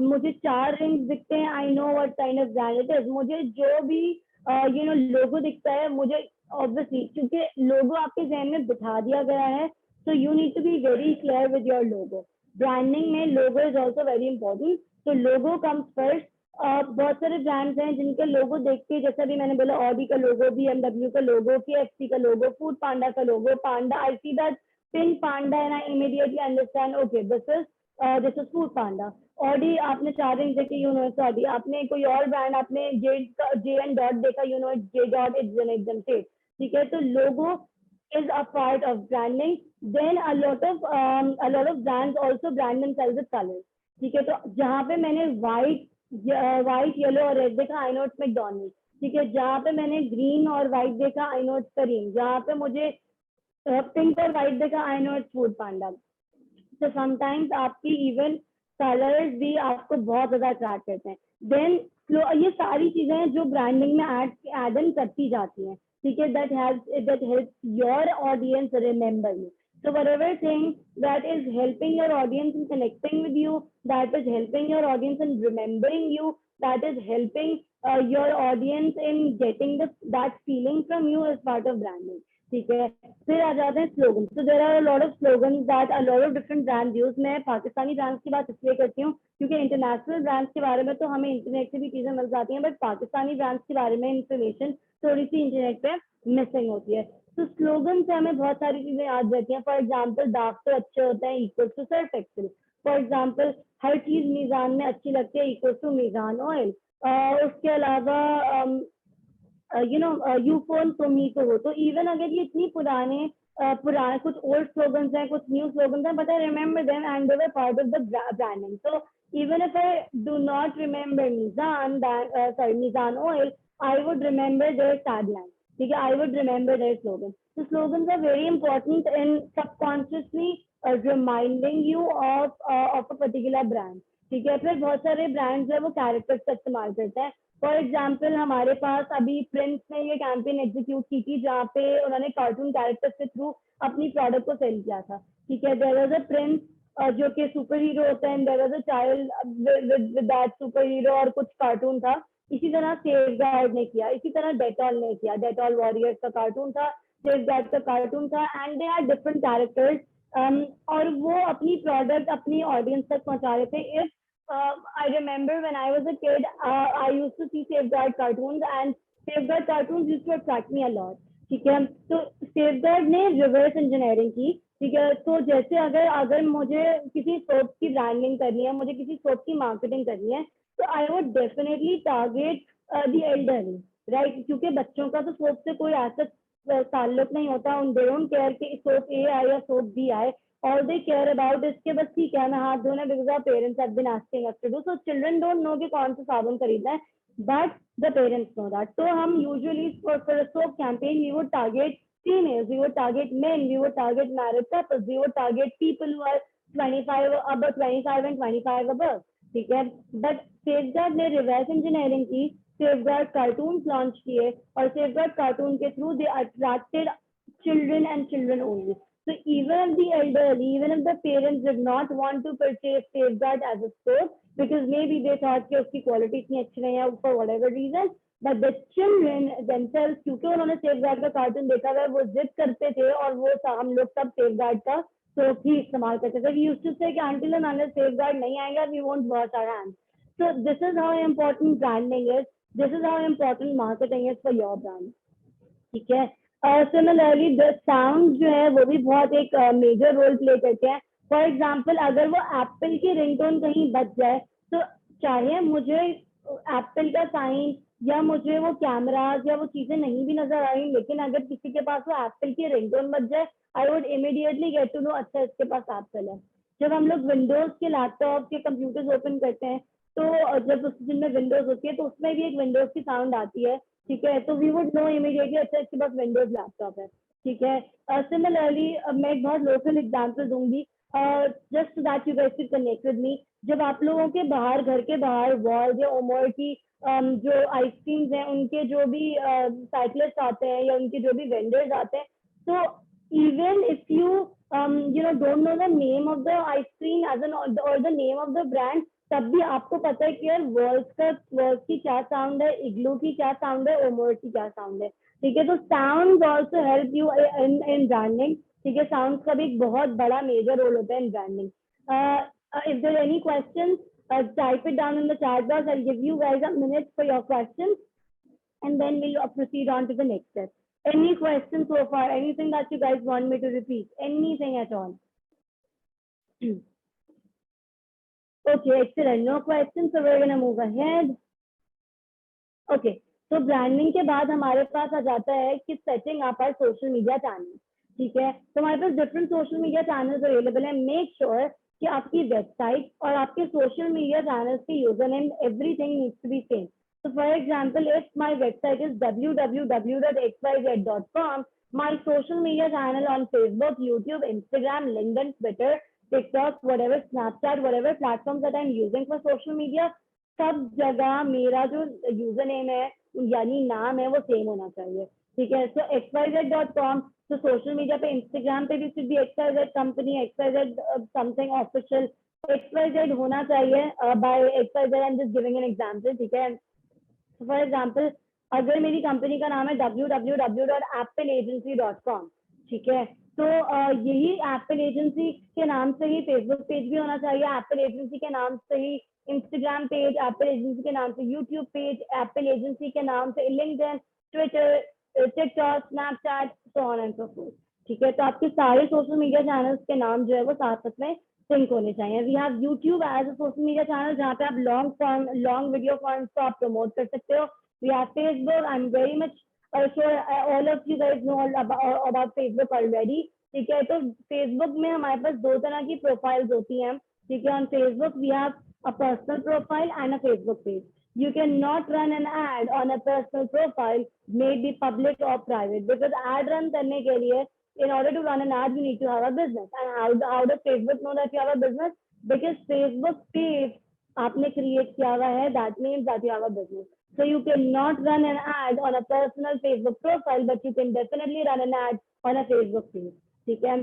मुझे 4 रिंग्स दिखते हैं, I know what kind of brand it is. मुझे जो भी लोगो दिखता है, मुझे ऑब्वियसली क्योंकि लोगो आपके जहन में बिठा दिया गया है, so you need to be very clear with your logo. Branding में logo is also very important. So logo comes first. बहुत सारे ब्रांड्स हैं जिनके लोगो देख के, जैसा भी मैंने बोला, ऑडी का लोगो, BMW का लोगो, KFC का लोगो, फूड पांडा का logo, panda, I see that pink panda and I immediately understand okay this is Foodpanda. Audi आपने 4 रिंग्स देखे, यू नो इट्स ऑडी. आपने कोई और ब्रांड, आपने J एंड डॉट देखा, you know it's J dot, it's an exam. ठीक है, तो लोगो is a part of branding. Then a lot of brands also brand themselves with colors. ठीक है, तो जहाँ पे मैंने white, yellow और red देखा, I know it's McDonald's. ठीक है, जहाँ पे मैंने green और white देखा, I know it's Kareem. जहाँ पे मुझे pink और white देखा, I know it's Food Panda. So sometimes आपकी even colors भी आपको बहुत ज्यादा अट्रैक्ट करते हैं. Then ये सारी चीजें जो ब्रांडिंग में ऐड इन करती जाती हैं, ठीक है, that helps your audience remember you. So whatever thing that is helping your audience in connecting with you, that is helping your audience in remembering you, that is helping your audience in getting that feeling from you as part of branding. ठीक है, फिर आ जाते हैं slogan. So there are a lot of slogans that a lot of different brands use. मैं Pakistani brands की बात इसलिए करती हूँ क्योंकि इंटरनेशनल ब्रांड्स के बारे में तो हमें इंटरनेट से भी चीजें मिल जाती हैं, बट पाकिस्तानी ब्रांड्स के बारे में इंफॉर्मेशन थोड़ी सी इंटरनेट पे मिसिंग होती है. तो स्लोगन से हमें बहुत सारी चीजें याद रहती हैं. फॉर एग्जाम्पल, दाग तो अच्छे होते हैं equal to Surf Excel. For example, हर चीज मीजान में अच्छी लगती है इक्वल टू मीजान ऑयल. उसके अलावा यू फोन तुम ही तो हो. तो इवन अगर ये इतनी पुराने कुछ ओल्ड स्लोगन्स हैं, कुछ न्यू स्लोगन्स हैं, but I remember them and they were part of the branding. So even if I do not remember Mizan oil, I would remember their tagline. Okay, I would remember their slogan. So slogans are very important in subconsciously reminding you of a particular brand. ठीक है, फिर बहुत सारे brands है वो characters का इस्तेमाल करते हैं. फॉर एग्जाम्पल, हमारे पास अभी प्रिंस ने ये कैंपेन एग्जीक्यूट की थी जहाँ पे उन्होंने कार्टून कैरेक्टर्स के थ्रू अपनी प्रोडक्ट को सेल किया था. ठीक है, देयर वाज अ प्रिंस जो कि सुपर हीरो होता है, there was a child with that super hero, और कुछ कार्टून था. इसी तरह सेफगार्ड ने किया, इसी तरह डेटॉल ने किया. डेटॉल वॉरियर्स का कार्टून था, सेफगार्ड का कार्टून था, and they are different characters. और वो अपनी प्रोडक्ट अपनी ऑडियंस तक पहुंचा रहे थे. If I remember when I was a kid, I used to see Safeguard cartoons, and Safeguard cartoons used to attract me a lot. ठीक है, तो Safeguard ने रिवर्स इंजीनियरिंग की. ठीक है, तो जैसे अगर मुझे किसी सोप की ब्रांडिंग करनी है, मुझे किसी सोप की मार्केटिंग करनी है, तो I would definitely target the elderly, right. क्योंकि बच्चों का तो सोप से कोई ऐसा ताल्लुक नहीं होता. उन दे डोंट केयर कि सोप ए आए या सोप बी आए. All they care about is कि बस ठीक है ना हाथ धोना, because our parents have been asking us to do. So children don't know कि कौन सा साबुन खरीदना है, but the parents know that. So हम usually for a soap campaign we would target females, we would target men, we would target married couples, we would target people who are 25 and 25 above. ठीक है, but Safeguard ने reverse engineering की, Safeguard cartoons launch किए, और Safeguard cartoon के through they attracted children and children only. So even if the elderly, even if the parents did not want to purchase Safeguard as a soap, because maybe they thought कि उसकी quality इतनी अच्छी नहीं है for whatever reason, but the children themselves, क्योंकि उन्होंने Safeguard का cartoon देखा हुआ, वो जिद करते थे, और वो हम लोग सब Safeguard का सोप ही इस्तेमाल करते थे. We used to say कि until and unless Safeguard नहीं आएगा, we won't wash our hands. So this is how important branding is. This is how important marketing is for your brand. ठीक है. Similarly, the sound जो है वो भी बहुत एक मेजर रोल प्ले करते हैं. फॉर एग्जाम्पल, अगर वो एप्पल की रिंगटोन कहीं बच जाए, तो चाहे मुझे एप्पल का साइन या मुझे वो कैमराज या वो चीजें नहीं भी नजर आ रही, लेकिन अगर किसी के पास वो एप्पल की रिंगटोन बच जाए, I would immediately get to know अच्छा इसके पास एप्पल है. जब हम लोग विंडोज के लैपटॉप के कंप्यूटर्स ओपन करते हैं, तो जब उस जिनमें विंडोज होती है, तो उसमें भी एक विंडोज की साउंड आती है. ठीक है, तो वी वुड नो इमीडिएटली अच्छा इसके पास विंडोज लैपटॉप है. ठीक है, सिमिलरली मैं एक बहुत लोकल एग्जांपल दूंगी, just so that you guys can connect with me. जब आप लोगों के बाहर, घर के बाहर वॉल या ओमोर की जो आइसक्रीम्स हैं, उनके जो भी साइकिलिस्ट आते हैं या उनके जो भी वेंडर्स आते हैं, तो even if you don't know the name of the ice cream as an or the name of the brand, तब भी आपको पता है कि यार वर्ल्स की क्या साउंड है, इग्लू की क्या साउंड है, ओमोर की क्या साउंड है. ठीक है, तो sound also help you in branding. ठीक है, साउंड का भी एक बहुत बड़ा मेजर रोल होता है in branding. If there any questions, type it down in the chat box. I'll give you guys a minute for your questions, and then we'll proceed on to the next step. Any questions so far? Anything that you guys want me to repeat? Anything at all? Okay, excellent. No questions, so we're gonna move ahead. Okay, so branding के बाद हमारे पास आ जाता है कि setting up our social media channel. ठीक है। तो हमारे पास different social media channels available है। मेक श्योर कि आपकी वेबसाइट और आपके सोशल मीडिया चैनल्स के user name everything needs to be same. So for example, if my website is www.xyz.com, my social media channel on Facebook, YouTube, Instagram, LinkedIn, Twitter, TikTok, whatever, Snapchat, whatever platforms that I'm using for social media, सब जगह मेरा जो user name है यानी नाम है वो same होना चाहिए। ठीक है। सो xyz.com, तो सोशल मीडिया पे इंस्टाग्राम पे भी should be xyz company, xyz something official, xyz होना चाहिए by xyz। I am just giving an example. ठीक है। फॉर एग्जाम्पल, अगर मेरी कंपनी का नाम है www.appleagency.com, ठीक है, तो यही एप्पल एजेंसी के नाम से ही फेसबुक पेज भी होना चाहिए, एप्पल एजेंसी के नाम से ही इंस्टाग्राम पेज, एप्पल एजेंसी के नाम से यूट्यूब पेज, एप्पल एजेंसी के नाम से LinkedIn, Twitter, TikTok, Snapchat, so on and so fourth. ठीक है। तो आपके सारे सोशल मीडिया चैनल्स के नाम जो है वो साथ साथ में सिंक होने चाहिए। We have YouTube as a social media channel जहाँ पे आप लॉन्ग वीडियो फॉर्म्स को आप प्रमोट कर सकते हो। We have Facebook. I am very much sure all of you guys know all about Facebook already। ठीक है। तो फेसबुक में हमारे पास दो तरह की प्रोफाइल्स होती हैं। ठीक है। On Facebook we have a personal profile and a Facebook page. You cannot run an ad on a personal profile, may be public or private, because ad run करने के लिए, in order to run an ad, you need to have a business. And how does Facebook know that you have a business? Because Facebook page आपने create किया हुआ है, that means that you have a business. So you cannot run an ad on a personal Facebook profile, but you can definitely run an ad on a Facebook page. ठीक है।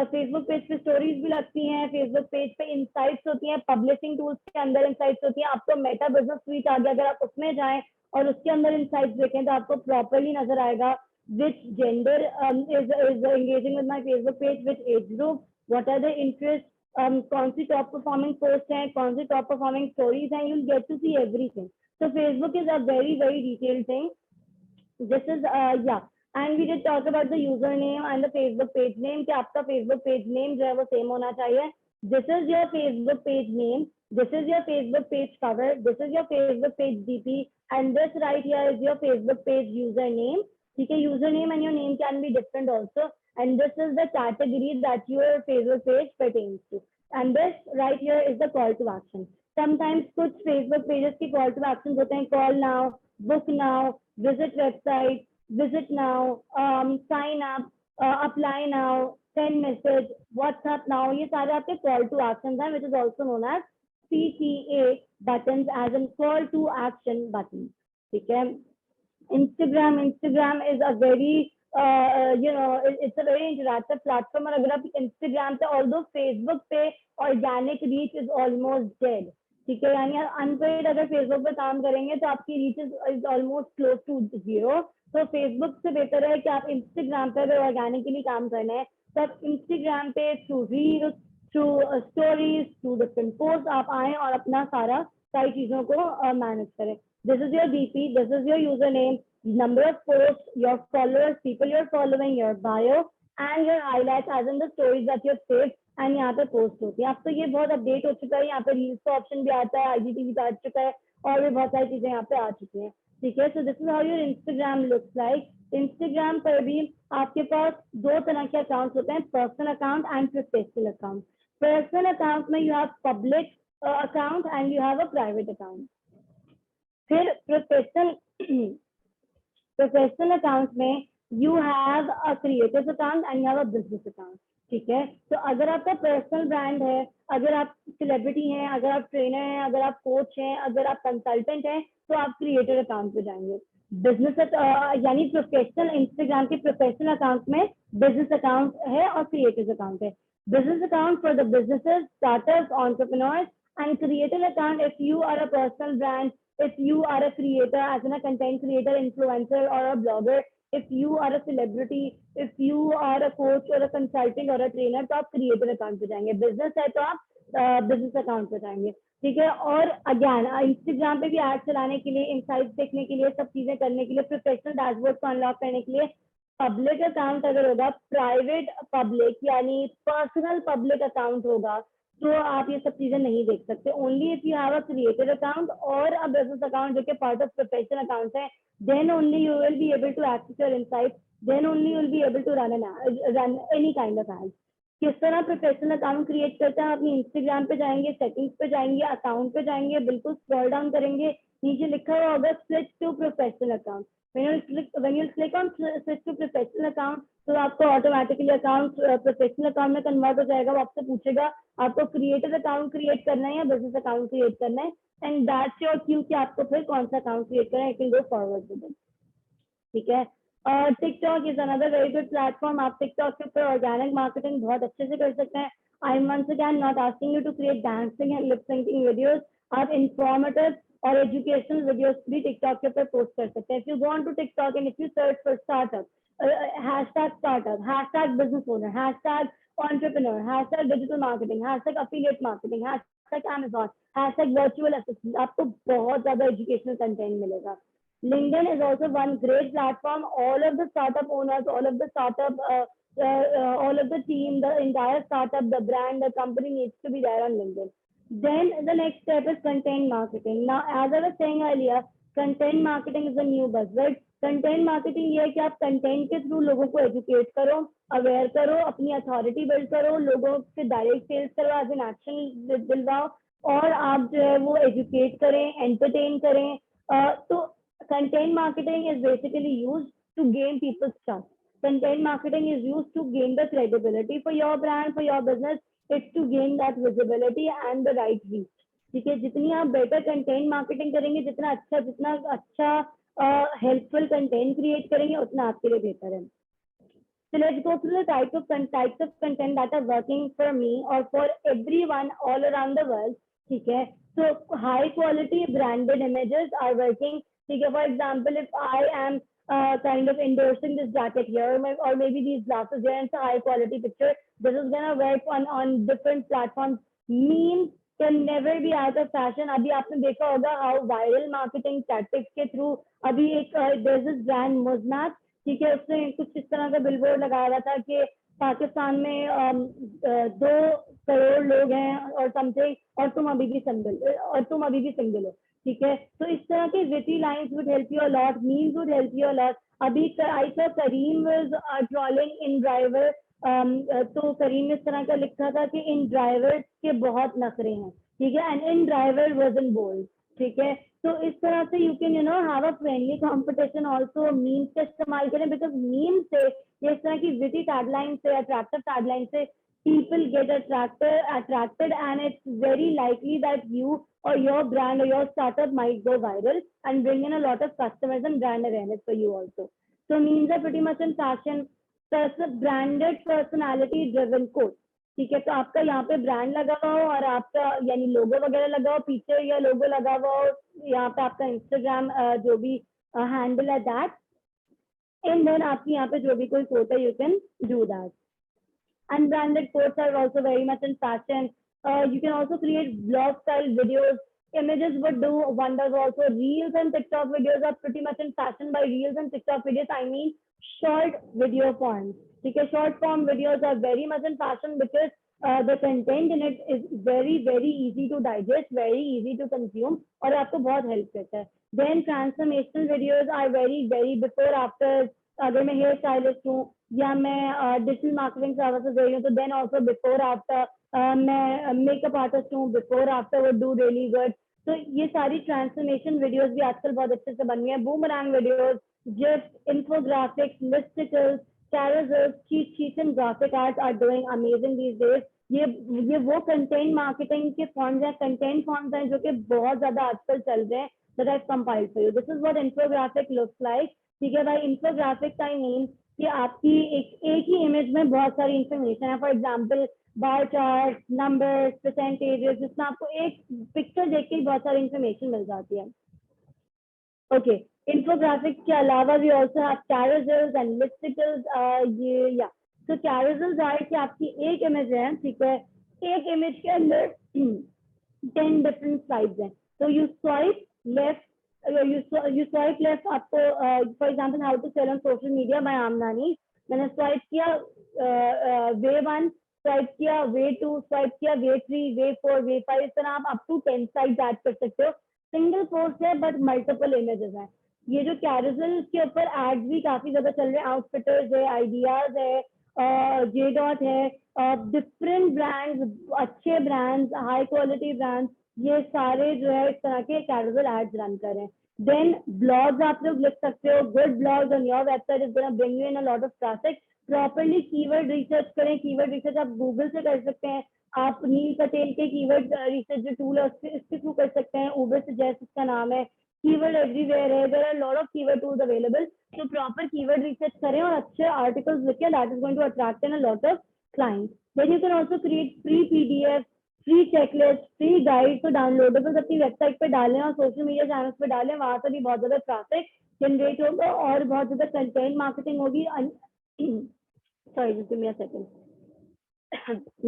Facebook page पे stories भी लगती हैं, Facebook page पे insights होती हैं, publishing tools के अंदर इनसाइट्स होती हैं। आपको मेटा बिजनेस स्वीट आ गया, अगर आप उसमें जाएं और उसके अंदर इनसाइट्स देखें तो आपको प्रॉपरली नजर आएगा which gender is engaging with my Facebook page, which age group, what are the interests, कौन सी टॉप परफॉर्मिंग पोस्ट है, कौन सी टॉप परफॉर्मिंग स्टोरीज हैं, you'll get to see everything. So Facebook is a very detailed thing. This is yeah, and we did talk about the username and the Facebook page name कि आपका Facebook page name जो है वो same होना चाहिए। This is your Facebook page name, this is your Facebook page cover, this is your Facebook page DP, and this right here is your Facebook page username। ठीक है। Username and your name can be different also, and this is the category that your Facebook page pertains to, and this right here is the call to action। Sometimes कुछ Facebook pages की call to actions होते हैं, call now, book now, visit website, visit now, sign up, apply now, send message, WhatsApp now, ये सारे आपके call to actions हैं, which is also known as CTA buttons, as in call to action button। ठीक है। Instagram is a very it's a very interactive platform। और अगर आप Instagram पे, although Facebook पे organic reach is almost dead, ठीक है, यानी अनपेड अगर फेसबुक पे काम करेंगे तो आपकी reach is almost close to 0। तो फेसबुक से बेहतर है कि आप इंस्टाग्राम पे अगर ऑर्गेनिकली काम करना है तो आप इंस्टाग्राम पे through reels, through stories, through different post आप आए और अपना सारी चीजों को मैनेज करें। This is your DP, this is your user name, number of post, your followers, people you are following, your bio and your highlights as in the stories that you have saved, and यहाँ पे post होती है। अब तो ये बहुत update हो चुका है, यहाँ पे रील्स का ऑप्शन भी आता है, IGTV का आ चुका है, और भी बहुत सारी चीजें यहाँ पे आ चुकी हैं। ठीक है। So this is how your Instagram looks like. Instagram पर भी आपके पास दो तरह के अकाउंट होते हैं, personal account and professional account. Personal account में you have public account and you have a private account. फिर प्रोफेशनल अकाउंट में you have a creators account and you have a business account. ठीक है। तो अगर आपका पर्सनल ब्रांड है, अगर आप सेलिब्रिटी हैं, अगर आप ट्रेनर हैं, अगर आप कोच हैं, अगर आप कंसल्टेंट हैं, तो आप क्रिएटर अकाउंट पे जाएंगे। बिजनेस यानी प्रोफेशनल, इंस्टाग्राम के प्रोफेशनल अकाउंट में बिजनेस अकाउंट है और क्रिएटर्स अकाउंट है। Business account for the businesses, startups, entrepreneurs, and creator account if you are a personal brand, if you are a creator, as in a content creator, influencer or a blogger, if you are a celebrity, if you are a coach or a consultant or a trainer, तो आप creator account पे जाएंगे। Business है तो आप business account पे जाएंगे। ठीक है। और अगेन इंस्टाग्राम पे भी एड चलाने के लिए, इनसाइट्स देखने के लिए, सब चीजें करने के लिए, प्रोफेशनल डैशबोर्ड को अनलॉक करने के लिए पब्लिक अकाउंट अगर होगा, प्राइवेट पब्लिक यानी पर्सनल पब्लिक अकाउंट होगा, तो आप ये सब चीजें नहीं देख सकते। Only if you have a creator account और अ बिजनेस अकाउंट जो कि पार्ट ऑफ प्रोफेशनल अकाउंट है, then only you will be able to access your insights then only you'll be able to run any kind of ads. किस तरह professional account create करते हैं? अपनी Instagram पे जाएंगे, सेटिंग्स पे जाएंगे, अकाउंट पे जाएंगे, बिल्कुल स्क्रॉल डाउन करेंगे, नीचे लिखा हुआ होगा switch to professional account. when you click on switch to professional account, तो आपको ऑटोमेटिकली अकाउंट प्रोफेशनल अकाउंट में कन्वर्ट हो जाएगा. वो आपसे पूछेगा आपको क्रिएटर अकाउंट क्रिएट करना है या बिजनेस अकाउंट क्रिएट करना है, एंड दैट्स योर क्यू कि आपको फिर कौन सा अकाउंट क्रिएट करना है. You can go forward with it. ठीक है. TikTok is another very good platform. आप TikTok के ऊपर ऑर्गेनिक मार्केटिंग बहुत अच्छे से कर सकते हैं. I am once again not asking you to create dancing and lip syncing videos. आप informative और educational videos भी TikTok के ऊपर post कर सकते हैं. If you go on to TikTok and if you search for startup, startup, hashtag business owner, hashtag entrepreneur, hashtag digital marketing, hashtag affiliate marketing, hashtag Amazon, hashtag virtual assistant, आपको बहुत ज़्यादा educational content मिलेगा. LinkedIn is also one great platform. All of the startup owners, all of the startup, all of the team, the entire startup, the brand, the company needs to be there on LinkedIn. Then the next step is content marketing. Now, as I was saying earlier, content marketing is a new buzzword. Content marketing ये है कि आप content के through लोगों को educate करो, aware करो, अपनी authority build करो, लोगों से direct sales करो, as in action दिलवाओ, और आप जो है वो educate करें, entertain करें. तो content marketing is basically used to gain people's trust. Content marketing is used to gain the credibility for your brand, for your business. It's to gain that visibility and the right reach. ठीक है. जितनी आप better content marketing करेंगे, जितना अच्छा helpful content create करेंगे, उतना आपके लिए बेहतर है. So let's go through the types of content that are working for me or for everyone all around the world. ठीक है. So high quality branded images are working. For example, if I am kind of endorsing this jacket here, or maybe these glasses here, and it's a high quality picture, this is gonna work on different platforms. Memes can never be out of fashion. अभी आपने देखा होगा how viral marketing tactics के through अभी एक there's this brand Muznak, ठीक है, उसने कुछ इस तरह का बिलबोर्ड लगाया हुआ था कि पाकिस्तान में 2 करोड़ लोग हैं और समथिंग, और तुम अभी भी सिंगल हो. ठीक है. तो इस तरह के witty lines would help you a lot, memes would help you a lot. अभी I saw Kareem was trolling in driver. तो करीम इस तरह का लिखा था कि इन ड्राइवर के बहुत नखरे हैं. ठीक है. And in driver was in bold. ठीक है. तो इस तरह से you can have a friendly competition also. Memes का इस्तेमाल करें, बिकॉज मीम से इस तरह की विटी टैगलाइन से, अट्रैक्टिव टैगलाइन से people get attracted, and it's very likely that you or your brand or your startup might go viral and bring in a lot of customers and brand awareness for you also. So memes are pretty much in fashion. Branded personality driven quote. ठीक है. तो आपका यहाँ पे brand लगा हुआ हो और आपका यानी लोगो वगैरह लगा हो, पीछे या लोगो लगा हुआ हो, यहाँ पे आपका इंस्टाग्राम जो भी हैंडल है दैट, एंड देन आपकी यहाँ पे जो भी कोई कोट है, you can do that. Unbranded quotes are also very much in fashion. You can also create blog style videos. Images would do wonders also. Reels and TikTok videos are pretty much in fashion. By reels and TikTok videos, I mean short video forms. Okay, short form videos are very much in fashion because the content in it is very, very easy to digest, very easy to consume, और आपको बहुत help करता है. Then transformational videos are very, very before after. अगर मैं hair stylist हूँ या मैं डिजिटल मार्केटिंग सर्विसेज दे रही हूँ, तो देन ऑल्सो बिफोर आफ्टर. मैं मेकअप आर्टिस्ट हूँ, बिफोर आफ्टर वो डू रियली गुड. तो ये सारी ट्रांसफॉर्मेशन वीडियोस भी आजकल बहुत अच्छे से बन रही है. Boomerang videos, gifs, infographics, listicles, carousels, cheat sheets and graphic arts are doing amazing these days. ये वो कंटेंट मार्केटिंग के फॉर्म्स हैं, कंटेंट फॉर्म्स हैं जो कि बहुत ज्यादा आजकल चल रहे हैं. That I compiled for you. This is what infographic looks like. ठीक है भाई. इन्फोग्राफिक्स आई मीन कि आपकी एक ही इमेज में बहुत सारी इंफॉर्मेशन है. For example bar chart, numbers, percentages, जिसमें आपको एक पिक्चर देख के ही बहुत सारी इंफॉर्मेशन मिल जाती है. ओके. इन्फोग्राफिक्स के अलावा भी ऑल्सो हैव कैरोसेल्स एंड लिस्टिकल्स. ये या तो कैरोसेल्स आए कि आपकी एक इमेज है. ठीक है. एक इमेज के अंदर 10 डिफरेंट स्लाइड्स हैं. तो you swipe left, you swipe left. आपको for example how to sell on social media by आमदानी, मैंने स्वाइप किया वे 1, स्वाइप किया वे 2, स्वाइप किया वे 3, वे 4, वे 5. इस तरह आप up to 10 स्लाइड्स ऐड कर सकते हो. सिंगल पोस्ट है बट मल्टीपल इमेजेस हैं. ये जो कैरोसेल के ऊपर एड्स भी काफी ज्यादा चल रहे हैं, आउटफिटर्स है, आइडियाज है, जे डॉट है, डिफरेंट ब्रांड्स, अच्छे ब्रांड्स, हाई क्वालिटी ब्रांड्स, ये सारे जो है इस तरह के कैरोसेल एड्स रन कर रहे हैं. देन ब्लॉग्स आप लोग लिख सकते हो. Good blogs on your website is gonna bring you in a lot of traffic. Properly keyword research करें. कीवर्ड रिसर्च आप गूगल से कर सकते हैं, आप नील पटेल के कीवर्ड रिसर्च जो टूल है इसके थ्रू कर सकते हैं. उबर सजेस्ट इसका नाम है. कीवर्ड एवरीवेयर है. There are lot of keyword tools available. तो प्रॉपर कीवर्ड रिसर्च करें और अच्छे आर्टिकल्स लिखें. That is going to attract in a lot of clients. Then you can also create free PDF, free checklist, free guide. तो downloadable अपनी website पे डालें और सोशल मीडिया चैनल्स पे डालें. वहां से भी बहुत ज्यादा ट्रैफिक जनरेट होगा और बहुत ज्यादा कंटेंट मार्केटिंग होगी. Sorry, just give me a second.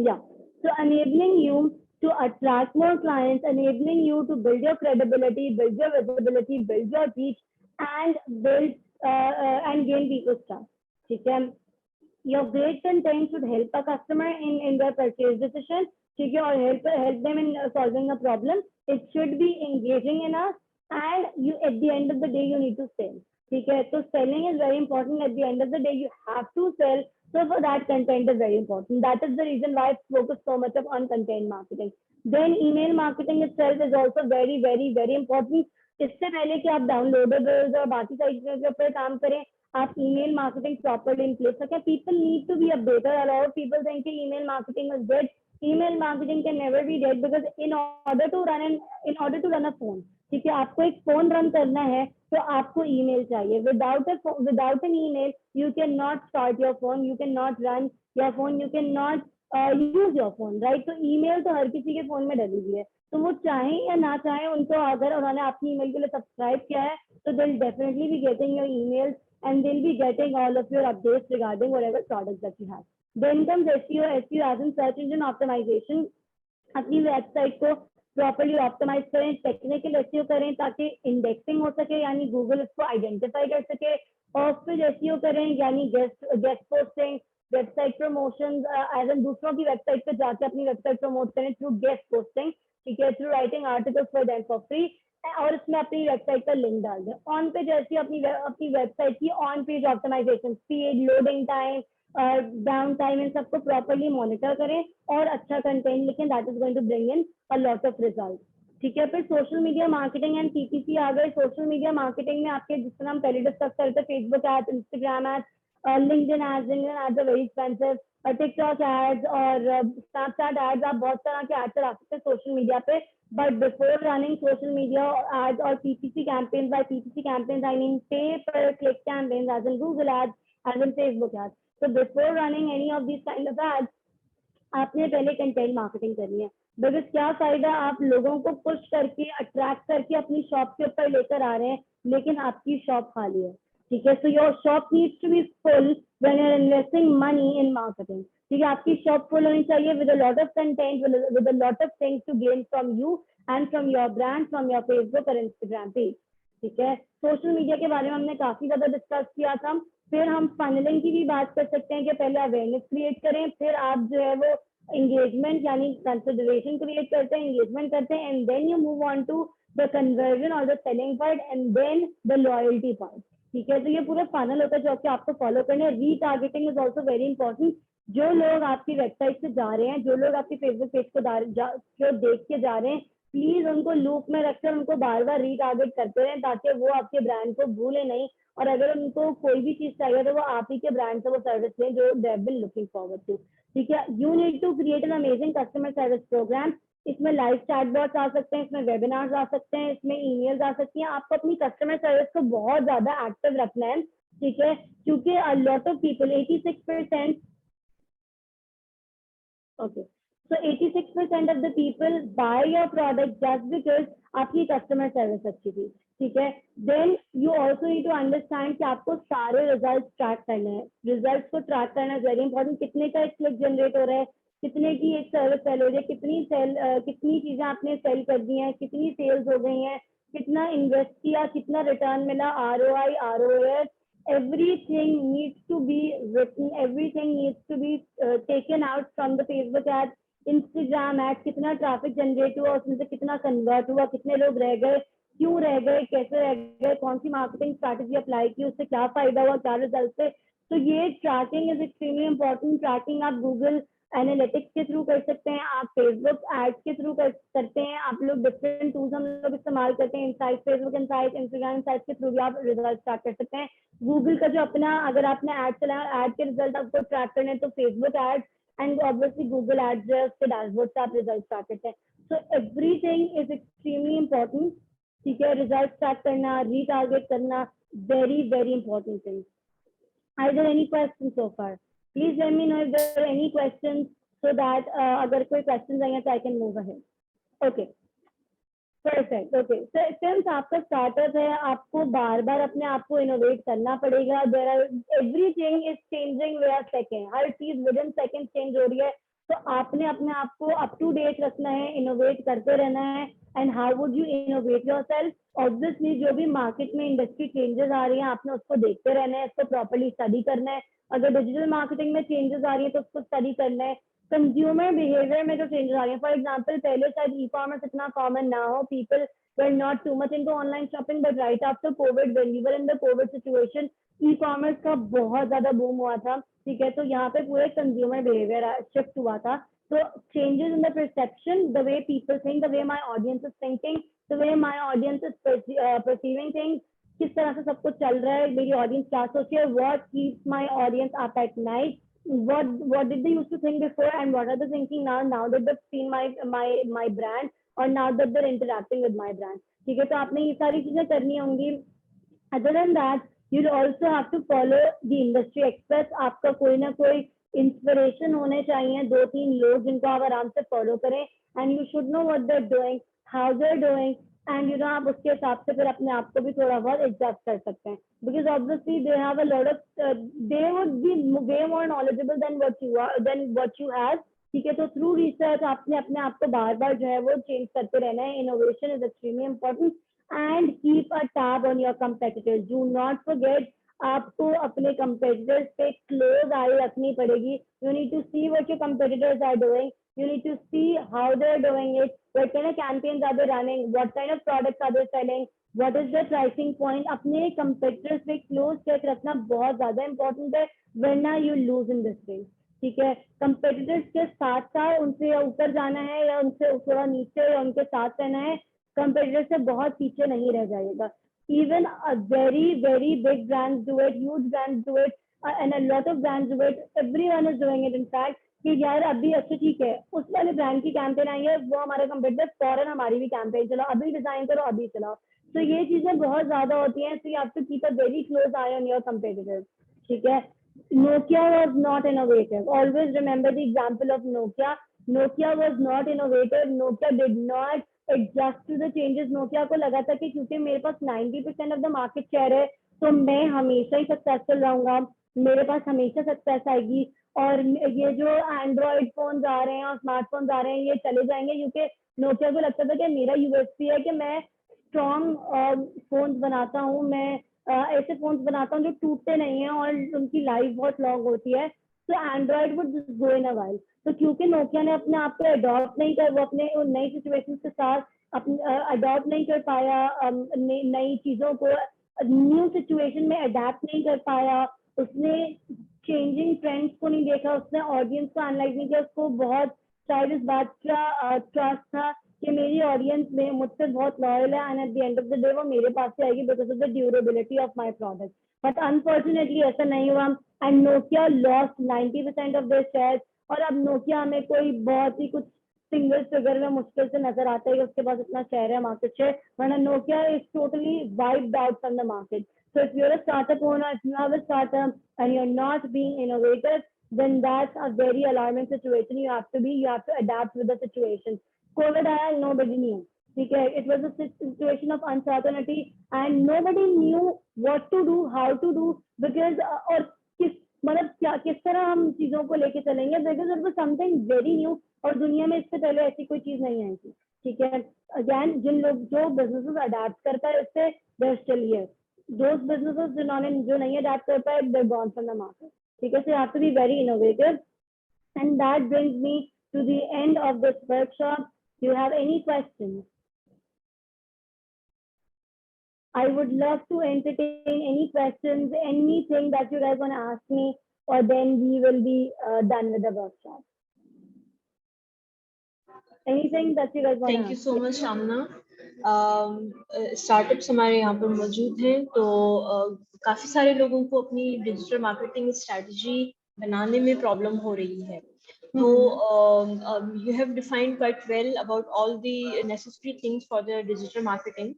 Yeah. So enabling you to attract more clients, enabling you to build your credibility, build your visibility, build your reach, and build and gain people's trust. Okay. Your great content should help a customer in their purchase decision. Okay, or help them in solving a problem. It should be engaging enough, and you at the end of the day you need to sell. Okay, so selling is very important. At the end of the day, you have to sell. So for that, content is very important. That is the reason why I focus so much on content marketing. Then email marketing itself is also very, very, very important. इससे पहले कि आप डाउनलोडेबल्स और बाकी सारी चीजों के ऊपर काम करें, आप email marketing properly in place रखें. People need to be updated. A lot of people think email marketing is dead. Email marketing can never be dead because in order to run a phone, ठीक है, आपको एक phone run करना है तो आपको email चाहिए. Without an email you can not start your phone, you can not run your phone, you can not use your phone, right. तो ईमेल तो हर किसी के फोन में डली हुई है. तो वो चाहे या ना चाहे, उनको अगर उन्होंने आपकी ईमेल के लिए सब्सक्राइब किया है तो they will definitely be getting your email and they'll be getting all of your updates regarding whatever products that you have. Then comes SEO. SEO as in search engine optimization. अपनी website को properly optimise करें, technical SEO करें ताकि indexing हो सके, यानी Google उसको identify कर सके. और फिर एसईओ करें यानी guest posting, website promotion, as an दूसरों की वेबसाइट पे जाके अपनी वेबसाइट प्रमोट करें थ्रू गेस्ट पोस्टिंग. ठीक है, through writing articles for them for free, और इसमें अपनी वेबसाइट का लिंक डाल दें. ऑन पेज एसईओ अपनी वेबसाइट की on page optimization, speed, loading time, down time, इन सबको प्रॉपर्ली मॉनिटर करें और अच्छा कंटेंट लिखें. That is going to bring in a lot of result. ठीक है, फिर social media marketing and PPC आ गए. सोशल मीडिया मार्केटिंग में आपके जिस तरह हम पहले डिस्कस करते थे, Facebook ads, Instagram ads, LinkedIn ads are very expensive, TikTok ads और स्नैपचैट एड्स. आप बहुत तरह के एड्स चला सकते हैं सोशल मीडिया पे. But before running social media ads or PPC campaigns, by PPC campaigns I mean pay per click campaigns, as in Google ads, as in Facebook ads. So before running any of these kind of ads, आपने पहले content marketing करनी है. Because क्या फायदा, आप लोगों को push करके अट्रैक्ट करके अपनी शॉप के ऊपर लेकर आ रहे हैं लेकिन आपकी शॉप खाली है. ठीक है, so your shop needs to be full when you are investing money in marketing. ठीक है, आपकी शॉप फुल होनी चाहिए with a lot of content, with a lot of things to gain from you and from your brand, from your Facebook और Instagram page. ठीक है, social media के बारे में हमने काफी ज्यादा डिस्कस किया था. फिर हम फनलिंग की भी बात कर सकते हैं कि पहले अवेयरनेस क्रिएट करें, फिर आप जो है वो engagement यानी consideration create करते हैं, engagement करते हैं, and then you move on to the conversion or the selling part and then the loyalty part. ठीक है, तो ये पूरा funnel होता है जो कि आपको फॉलो करना है. Retargeting is also very important. जो लोग आपकी वेबसाइट से जा रहे हैं, जो लोग आपकी फेसबुक पेज को जो देख के जा रहे हैं, प्लीज उनको लूप में रखकर उनको बार बार रीटारगेट करते रहें ताकि वो आपके ब्रांड को भूले नहीं. और अगर उनको कोई भी चीज चाहिए तो वो आप ही के ब्रांड से वो सर्विस लें जो they have been looking forward to. ठीक है, you need to create an amazing customer service program. इसमें लाइव चैटबॉट्स आ सकते हैं, इसमें वेबिनार्स आ सकते हैं, इसमें ईमेल्स आ सकती हैं. आपको अपनी कस्टमर सर्विस को बहुत ज्यादा एक्टिव रखना है. ठीक है, क्योंकि अ lot of people 86% okay, so 86% of the people buy your product just because आपकी कस्टमर सर्विस अच्छी थी. ठीक है, then you also need to understand कि आपको सारे रिजल्ट ट्रैक करने हैं. रिजल्ट को ट्रैक करना वेरी इंपॉर्टेंट. कितने का एक क्लिक जनरेट हो रहा है, कितने की एक सर्विस सेल हो रही है, कितनी चीजें आपने सेल कर दी हैं, कितनी सेल्स हो गई हैं, कितना इन्वेस्ट किया, कितना रिटर्न मिला, ROI, ROS, everything needs to be written, everything needs to be taken out from the Facebook ad, Instagram ad. कितना ट्रैफिक जनरेट हुआ, उसमें से कितना कन्वर्ट हुआ, कितने लोग रह गए, क्यों रह गए, कैसे रह गए, कौन सी मार्केटिंग स्ट्रैटेजी अप्लाई की, उससे क्या फायदा हुआ, क्या रिजल्ट थे। तो ये tracking is extremely important. Tracking आप गूगल एनालिटिक्स के थ्रू कर सकते हैं, आप फेसबुक एड्स के थ्रू कर सकते हैं, आप लोग डिफरेंट टूल्स हम लोग इस्तेमाल करते हैं, insight, Facebook insight, Instagram insight के थ्रू भी आप रिजल्ट ट्रैक कर सकते हैं। गूगल का जो अपना, अगर आपने एड चलाया, एड के रिजल्ट आपको ट्रैक करने हैं तो Facebook ads and obviously Google ads जो है उसके डैशबोर्ड से आप रिजल्ट ट्रैक करते हैं। So everything is extremely important. ठीक है, रिजल्ट ट्रैक करना, रीटारगेट करना, very very important thing. Are there any questions so far? Please let me know if there are any questions so that अगर कोई questions आएंगे तो I can move ahead. Okay. Perfect. Okay. So since आपका startup है, आपको बार बार अपने आप को इनोवेट करना पड़ेगा। There are everything is changing via second. हर चीज within second change हो रही है, तो आपने अपने आप को अप टू डेट रखना है, इनोवेट करते रहना है। And how would you innovate yourself? Obviously जो भी मार्केट में इंडस्ट्री चेंजेस आ रही हैं, आपने उसको देखते रहना है, इसको प्रॉपर्ली स्टडी करना है। अगर डिजिटल मार्केटिंग में चेंजेस आ रही है तो उसको स्टडी करना है। कंज्यूमर बिहेवियर में जो चेंजेस आ रही है, फॉर एग्जाम्पल पहले शायद ई कॉमर्स इतना कॉमन ना हो, people were not too much into online shopping, but right after COVID, when we were in the COVID situation, e-commerce का बहुत ज्यादा बूम हुआ था। ठीक है, तो यहाँ पे पूरे कंज्यूमर बिहेवियर शिफ्ट हुआ था। तो changes in the perception, the way people think, the way my audience is thinking, the way my audience is perceiving things, किस तरह से सब कुछ चल रहा है, मेरी ऑडियंस क्या सोच रही है, what keeps my audience up at night, what did they used to think before and what are they thinking now that they've seen my brand or now that they're interacting with my brand. ठीक है, तो आपने ये सारी चीजें करनी होंगी। Other than that, you'll also have to follow the industry experts. आपका कोई ना कोई इंस्पिरेशन होने चाहिए, 2-3 लोग जिनको आप आराम से फॉलो करें, and you should know what they're doing, how they're doing, and you know आप उसके हिसाब से फिर अपने आप को भी थोड़ा बहुत एडजस्ट कर सकते हैं, because obviously they have a lot of they would be way more knowledgeable than what you have. ठीक है, तो थ्रू रिसर्च आपने अपने आप को बार बार जो है वो चेंज करते रहना है। Innovation is extremely important and keep a tab on your competitors. Do not forget, आपको अपने competitors पे close eye रखनी पड़ेगी. You need to see what your competitors are doing. You need to see how they're doing it. What kind of campaigns are they running? What kind of products are they selling? What is their pricing point? अपने competitors पे close check रखना बहुत ज़्यादा important है, वरना you lose in this race. ठीक है, competitors के साथ साथ उनसे ऊपर जाना है या उनसे थोड़ा नीचे या उनके साथ रहना है, कंपेटिटर से बहुत पीछे नहीं रह जाएगा। Even a very big brands do it, huge brands do it, and a lot of brands do it. Everyone is doing it. In fact, कि यार अभी अच्छा ठीक है, उस वाले ब्रांड की कैंपेन आई है, वो हमारा कंपेटिटर, फौरन हमारी भी कैंपेन चलाओ, अभी डिजाइन करो, अभी चलाओ। तो ये चीजें बहुत ज्यादा होती हैं, so you have to keep a very close eye on your competitors. ठीक है, Nokia was not innovative. Always remember the example of Nokia. Nokia was not innovative. Nokia did not adjust to the changes. Nokia को लगा था कि क्योंकि मेरे पास 90% of the market share है, तो मैं हमेशा ही सक्सेसफुल रहूंगा, मेरे पास हमेशा सक्सेस आएगी, और ये जो एंड्रॉइड फोन आ रहे हैं और स्मार्टफोन्स आ रहे हैं ये चले जाएंगे, क्योंकि नोकिया को लगता था कि मेरा यूएसपी है कि मैं स्ट्रॉन्ग फोन बनाता हूँ, मैं ऐसे फोन्स बनाता हूँ जो टूटते नहीं है और उनकी लाइफ बहुत लॉन्ग होती है। तो Android would go in a while. तो क्योंकि नोकिया ने अपने आप को अडॉप्ट नहीं कर, वो अपने नई सिचुएशन के साथ अडॉप्ट नहीं कर पाया, नई चीजों को न्यू सिचुएशन में अडेप्ट नहीं कर पाया, उसने चेंजिंग ट्रेंड्स को नहीं देखा, उसने ऑडियंस को एनालाइज नहीं किया, उसको बहुत शायद इस बात का ट्रस्ट था कि मेरी ऑडियंस में मुझसे बहुत लॉयल है, and at the end of the day वो मेरे पास से आएगी because of the durability of my product. But unfortunately ऐसा नहीं हुआ, and Nokia lost 90% of their shares. और अब नोकिया में कोई बहुत ही कुछ सिंगल फिगर में मुश्किल से नजर आता है कि उसके पास इतना शेयर है, मार्केट शेयर, वरना Nokia is totally wiped out from the market. So if you're a startup owner, if you have a startup and you're not being innovative, then that's a very alarming situation. You have to adapt with the situation. COVID आया, nobody knew. ठीक है, it was a situation of uncertainty and nobody knew what to do, how to do, because और किस तरह हम चीजों को लेके चलेंगे, because it was something very new और दुनिया में इससे पहले ऐसी कोई चीज नहीं आई थी। ठीक है, अगेन जो बिजनेसेस अडेप्ट करता है इससे they're still here. Those businesses जो नहीं अडेप्ट कर पाए, they're gone from the market. ठीक है, so you have to be very innovative, and that brings me to the end of this workshop. Do you have any questions? I would love to entertain any questions, anything that you guys want to ask me, or then we will be done with the workshop. Anything that you guys want to thank you ask? So much शामना। Startups हमारे यहाँ पर मौजूद हैं, तो काफी सारे लोगों को अपनी डिजिटल मार्केटिंग स्ट्रेटजी बनाने में प्रॉब्लम हो रही है। तो you have defined quite well about all the necessary things for the digital marketing,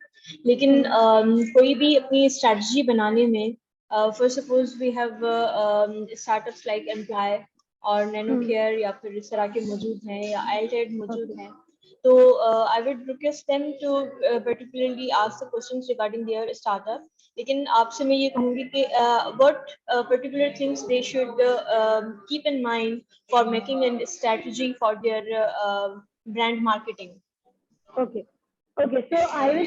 लेकिन कोई भी अपनी स्ट्रेटजी बनाने में for suppose we have startups like Employ और NanoCare या फिर इस तरह के मौजूद हैं या Alted मौजूद हैं, तो I would request them to particularly ask the questions regarding their startup. लेकिन आपसे मैं ये कहूँगी कि what particular things they should keep in mind for making a strategy for their brand marketing. Okay. Okay, so I will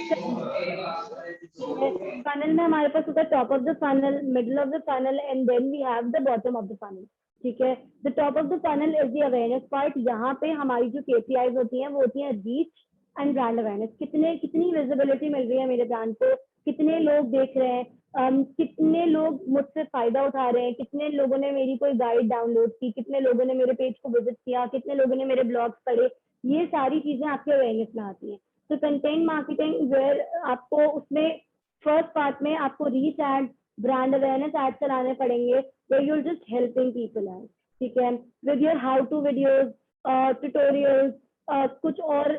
funnel में हमारे पास होता है top of the funnel, middle of the funnel, and then we have the bottom of the funnel. ठीक है, the top of the funnel is the awareness part. यहाँ पे हमारी जो KPIs होती हैं वो होती हैं reach and brand awareness. कितनी visibility मिल रही है मेरे brand को, कितने लोग देख रहे हैं, कितने लोग मुझसे फायदा उठा रहे हैं, कितने लोगों ने मेरी कोई गाइड डाउनलोड की, कितने लोगों ने मेरे पेज को विजिट किया, कितने लोगों ने मेरे ब्लॉग्स पढ़े, ये सारी चीजें आपके अवेयरनेस में आती हैं। तो कंटेंट मार्केटिंग वेयर आपको उसमें फर्स्ट पार्ट में आपको reach ad, brand awareness ad चलाने पड़ेंगे, where you just helping people out, ठीक है, with your how to videos, tutorials, कुछ और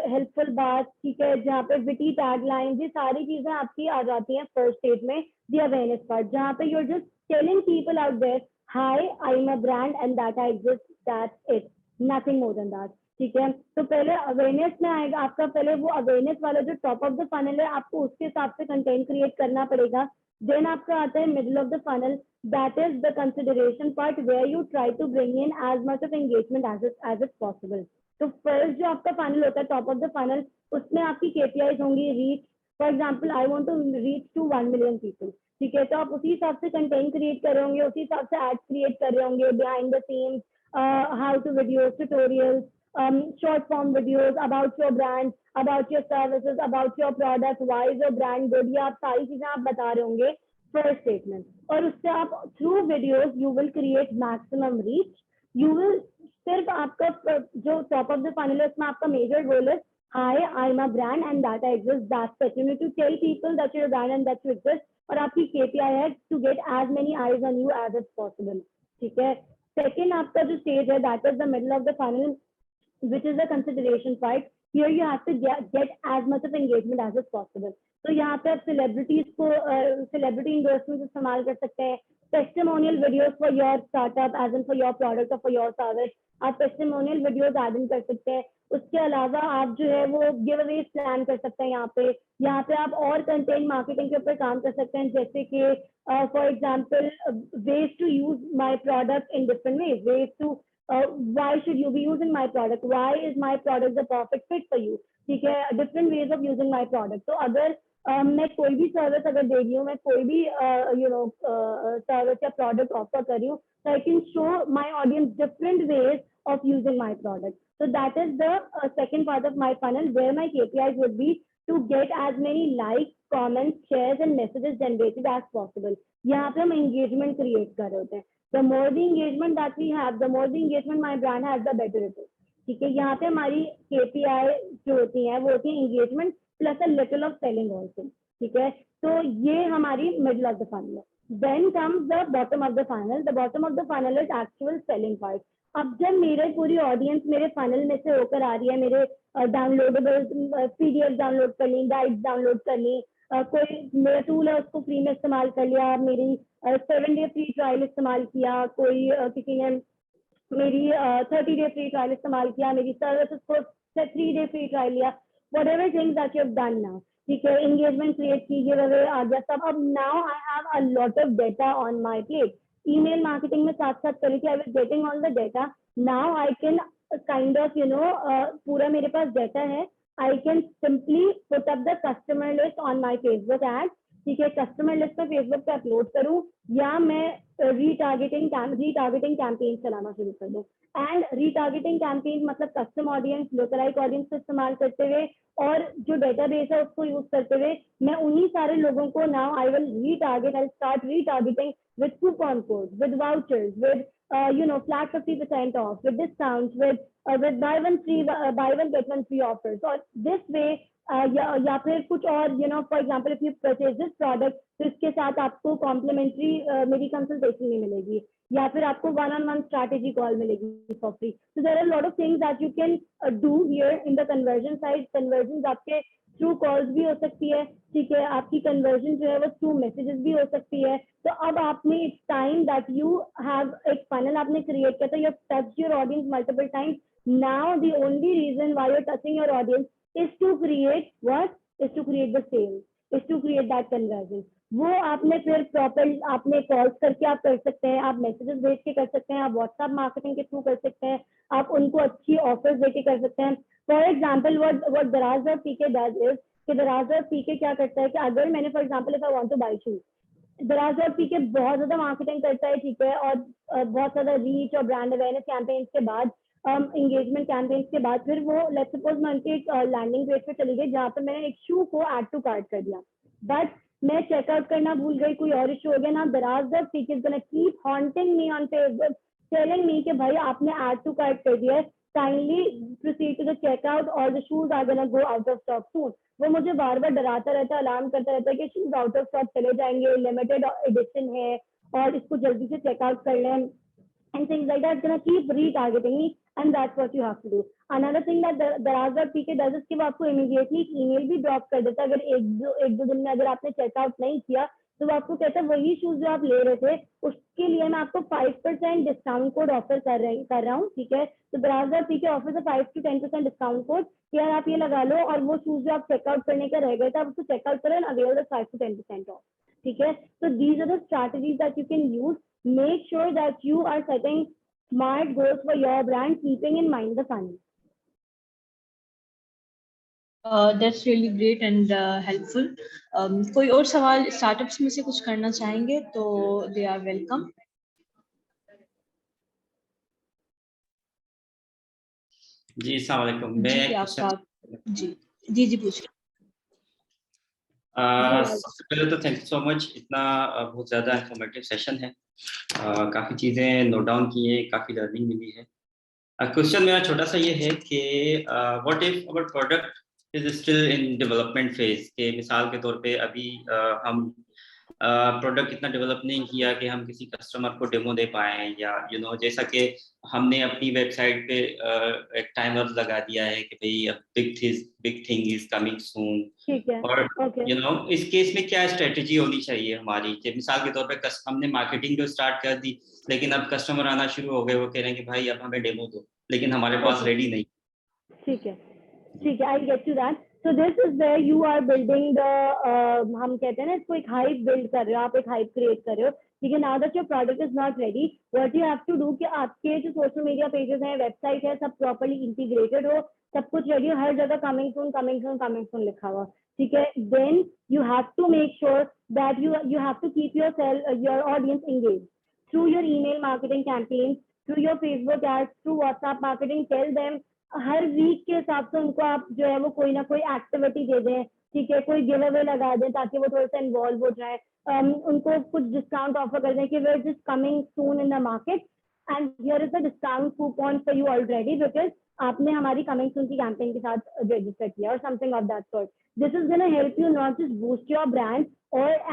हेल्पफुल बात, ठीक है, जहाँ पे विटी टैगलाइन, ये सारी चीजें आपकी आ जाती हैं फर्स्ट स्टेज में, द अवेयरनेस पार्ट, जहाँ पे you're just telling people out there, hi, I'm a brand and that I exist, that's it, nothing more than that, ठीक है। तो पहले अवेयरनेस में आएगा आपका, पहले वो अवेयरनेस वाला जो टॉप ऑफ द फनल है आपको उसके हिसाब से कंटेंट क्रिएट करना पड़ेगा। देन आपका आता है middle of the funnel, that is the consideration part where you try to bring in as much of engagement as it possible. तो फर्स्ट जो आपका फनल होता है टॉप ऑफ द फनल, उसमें आपकी केपीआईज होंगी reach, for example I want to reach to 1 million people, ठीक है, तो आप उसी हिसाब से कंटेंट क्रिएट कर रहे होंगे, उसी हिसाब से एड्स क्रिएट कर रहे होंगे, behind the scenes, how to videos, tutorials, short form videos about your brand, about your services, about your product, why is your brand good, ये आप सारी चीजें आप बता रहे होंगे फर्स्ट स्टेटमेंट, और उससे आप through videos you will create maximum reach, you will सिर्फ आपका जो टॉप ऑफ द फनल है उसमें आपका मेजर गोल है hi I'm a brand and that I exist, that's it, you need to tell people that you're a brand and that you exist, और आपकी KPI है to get as many eyes on you as it's possible, ठीक है। Second आपका जो stage है that is the middle of the funnel, which is the consideration part. Here you have to get as much of engagement as is possible. तो यहाँ पे आप celebrities को celebrity endorsements इस्तेमाल कर सकते हैं, testimonial videos for your startup as in for your product or for your service, आप testimonial videos add in कर सकते हैं। उसके अलावा आप जो है वो गिव अवेज प्लान कर सकते हैं। यहाँ पे आप और कंटेंट मार्केटिंग के ऊपर काम कर सकते हैं, जैसे कि for example ways to use my product in different ways, ways to why should you be using my product, why is my product the perfect fit for you, ठीक है, different ways of using my product। तो अगर मैं कोई भी service अगर दे रही हूँ, मैं कोई भी सर्विस या प्रोडक्ट ऑफर कर रही हूँ, so I can show my audience different ways of using my product. So that is the second part of my funnel where my KPIs would be to get as many likes, comments, shares and messages generated as possible. यहाँ पे हम engagement create कर रहे होते हैं। The more the engagement that we have, the more the engagement my brand has, the better it is, ठीक है। यहाँ पे हमारी KPI जो होती है वो होती है engagement plus a little of selling also, ठीक है। तो ये हमारी middle of the funnel है। Then comes the bottom of the funnel. The bottom of the funnel is actual selling part. अब जब मेरे पूरी ऑडियंस मेरे फनल में से होकर आ रही है, मेरे डाउनलोडेबल PDF डाउनलोड कर ली, गाइड डाउनलोड कर ली, कोई मेरा टूल है उसको फ्री में इस्तेमाल कर लिया, मेरी 7 day फ्री ट्रायल इस्तेमाल किया, कोई किसी ने मेरी 30 day फ्री ट्रायल इस्तेमाल किया, मेरी सर्विस को 3 day फ्री ट्रायल लिया, whatever things that you have done now, ठीक है, एंगेजमेंट क्रिएट की, गिव अवे आ गया सब। अब now I have a lot of data on my plate, email marketing में साथ साथ करी थी, I was getting all the data, now I can kind of पूरा मेरे पास डेटा है, I can simply put up the customer list on my Facebook ad, ठीक है, कस्टमर लिस्ट पे फेसबुक पे अपलोड करूं, या मैं रीटारगेटिंग कैंपेन चलाना शुरू कर दूं। एंड रीटारगेटिंग कैंपेन मतलब कस्टम ऑडियंस, लोकलाइज ऑडियंस को इस्तेमाल करते हुए और जो डेटाबेस है उसको यूज करते हुए मैं उन्हीं सारे लोगों को now I will retarget, I start retargeting with coupon codes, with vouchers, with flat 50% off, with discounts, with buy one get one free offers. और this way या फिर कुछ और for example if you purchase this product तो इसके साथ आपको complimentary मेरी consultation नहीं मिलेगी, या फिर आपको one-on-one strategy call मिलेगी for free. So there are a lot of things that you can do here in the conversion side. Conversions आपके थ्रू कॉल्स भी हो सकती है, ठीक है, आपकी कन्वर्जन जो है वो थ्रू मैसेजेस भी हो सकती है. तो अब आपने it's time that you have एक फनल आपने क्रिएट किया था, you have touched your audience multiple times. Now the only reason why you are touching your audience is to create what, is to create the sale, is to create that conversion. वो आपने फिर proper आपने calls करके आप कर सकते हैं, आप मैसेजेस भेज के कर सकते हैं, आप व्हाट्सएप मार्केटिंग के थ्रू कर सकते हैं, आप उनको अच्छी ऑफर्स देके कर सकते हैं. For example what Daraz.pk does is कि Daraz.pk क्या करता है कि अगर मैंने for example if I want to buy shoes, Daraz.pk बहुत ज्यादा मार्केटिंग करता है, ठीक है, और बहुत ज्यादा रीच और ब्रांड अवेयरनेस कैंपेन्स के बाद, एंगेजमेंट कैंपेन्स के बाद फिर वो लेट्स सपोज मैं उनके एक लैंडिंग पेज पे चली गई जहाँ पे मैंने एक शू को ऐड टू कार्ट कर दिया, बट मैं चेकआउट करना भूल गई, कोई और इशू हो गया ना, Daraz.pk is gonna keep haunting me on Facebook, telling me कि भाई आपने ऐड टू कार्ट कर दिया है, kindly proceed to the checkout or the shoes are gonna go out of stock soon. वो मुझे बार बार डराता रहता है, अलार्म करता रहता है कि शूज आउट ऑफ स्टॉक चले जाएंगे, लिमिटेड एडिशन है और इसको जल्दी से चेकआउट कर लें, and things like that. It's gonna keep retargeting me, and that's what you have to do. Another thing that Daraz.pk does is कि वो आपको immediately email भी drop कर देता है. अगर एक दो दिन में अगर आपने चेकआउट नहीं किया तो वो आपको कहता है वही शूज जो आप ले रहे थे उसके लिए मैं आपको 5% डिस्काउंट कोड ऑफर कर रहा हूँ, ठीक है. तो Daraz.pk ऑफर से 5 to 10% डिस्काउंट कोड, यार आप ये लगा लो और वो शूज जो आप चेकआउट करने का रह गए थे आप उसको चेकआउट करें अवेलेबल 5 to 10% ऑफ, ठीक है. तो these are the strategies that you can use. Make sure that you are setting smart goals for your brand, keeping in mind the funnel. That's really great and helpful. कोई और सवाल startups में से कुछ करना चाहेंगे तो they are welcome. जी अस्सलाम वालेकुम. मैं जी पूछिए. सबसे पहले तो थैंक यू सो मच, इतना बहुत ज़्यादा इंफॉर्मेटिव सेशन है, काफ़ी चीज़ें नोट डाउन की हैं, काफ़ी लर्निंग मिली है. क्वेश्चन मेरा छोटा सा ये है कि what if our product is still in development phase, के मिसाल के तौर पे अभी हम प्रोडक्ट इतना डेवलप नहीं किया कि हम किसी कस्टमर को डेमो दे पाएँ, या जैसा कि हमने अपनी वेबसाइट पे एक टाइमर लगा दिया है कि भाई अब big thing is coming soon, ठीक है. और इस केस में क्या स्ट्रेटजी होनी चाहिए हमारी, कि मिसाल के तौर पे हमने मार्केटिंग तो स्टार्ट कर दी लेकिन अब कस्टमर आना शुरू हो गए, वो कह रहे हैं कि भाई अब हमें डेमो दो, लेकिन हमारे पास रेडी नहीं. ठीक है, I'll get to that. So this is where you are building the हम कहते हैं ना इसको एक हाइप बिल्ड कर रहे हो, आप एक हाइप क्रिएट कर रहे हो, ठीक है. Now that your product is not ready, what you have to do कि आपके जो सोशल मीडिया पेजेस हैं, वेबसाइट है, सब प्रॉपर्ली इंटीग्रेटेड हो, सब कुछ रेडी हो, हर जगह कमिंग सून लिखा हुआ, ठीक है. Then you have to make sure that you have to keep your audience engaged through your email marketing campaigns, through your Facebook ads, through WhatsApp marketing. Tell them her week के हिसाब से उनको आप जो है वो कोई ना कोई एक्टिविटी दे दें, ठीक है, कोई गिव अवे लगा दें ताकि वो थोड़ा सा इन्वॉल्व हो जाए, उनको कुछ डिस्काउंट ऑफर कर दें कि we are just coming soon in the market and here is the discount coupon for you already because आपने हमारी कमिंग सून की कैंपेन के साथ रजिस्टर किया और something of that sort. This is going to help you not just boost your brand,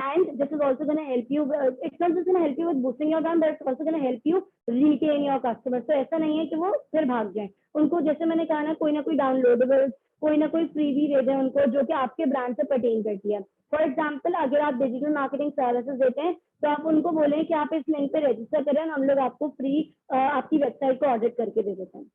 and this is also going to help you. It's not just going to help you with boosting your brand, but it's also going to help you retain your customers. तो ऐसा नहीं है कि वो फिर भाग जाएं. उनको जैसे मैंने कहा ना, कोई ना कोई डाउनलोडेबल, कोई ना कोई फ्रीबी दे दें उनको जो कि आपके ब्रांड से पर्टेन करती है. फॉर एग्जाम्पल अगर आप डिजिटल मार्केटिंग सर्विसेज देते हैं तो आप उनको बोलें कि आप इस लिंक पे रजिस्टर करें, हम लोग आपको फ्री आपकी वेबसाइट को ऑडिट करके दे देते हैं,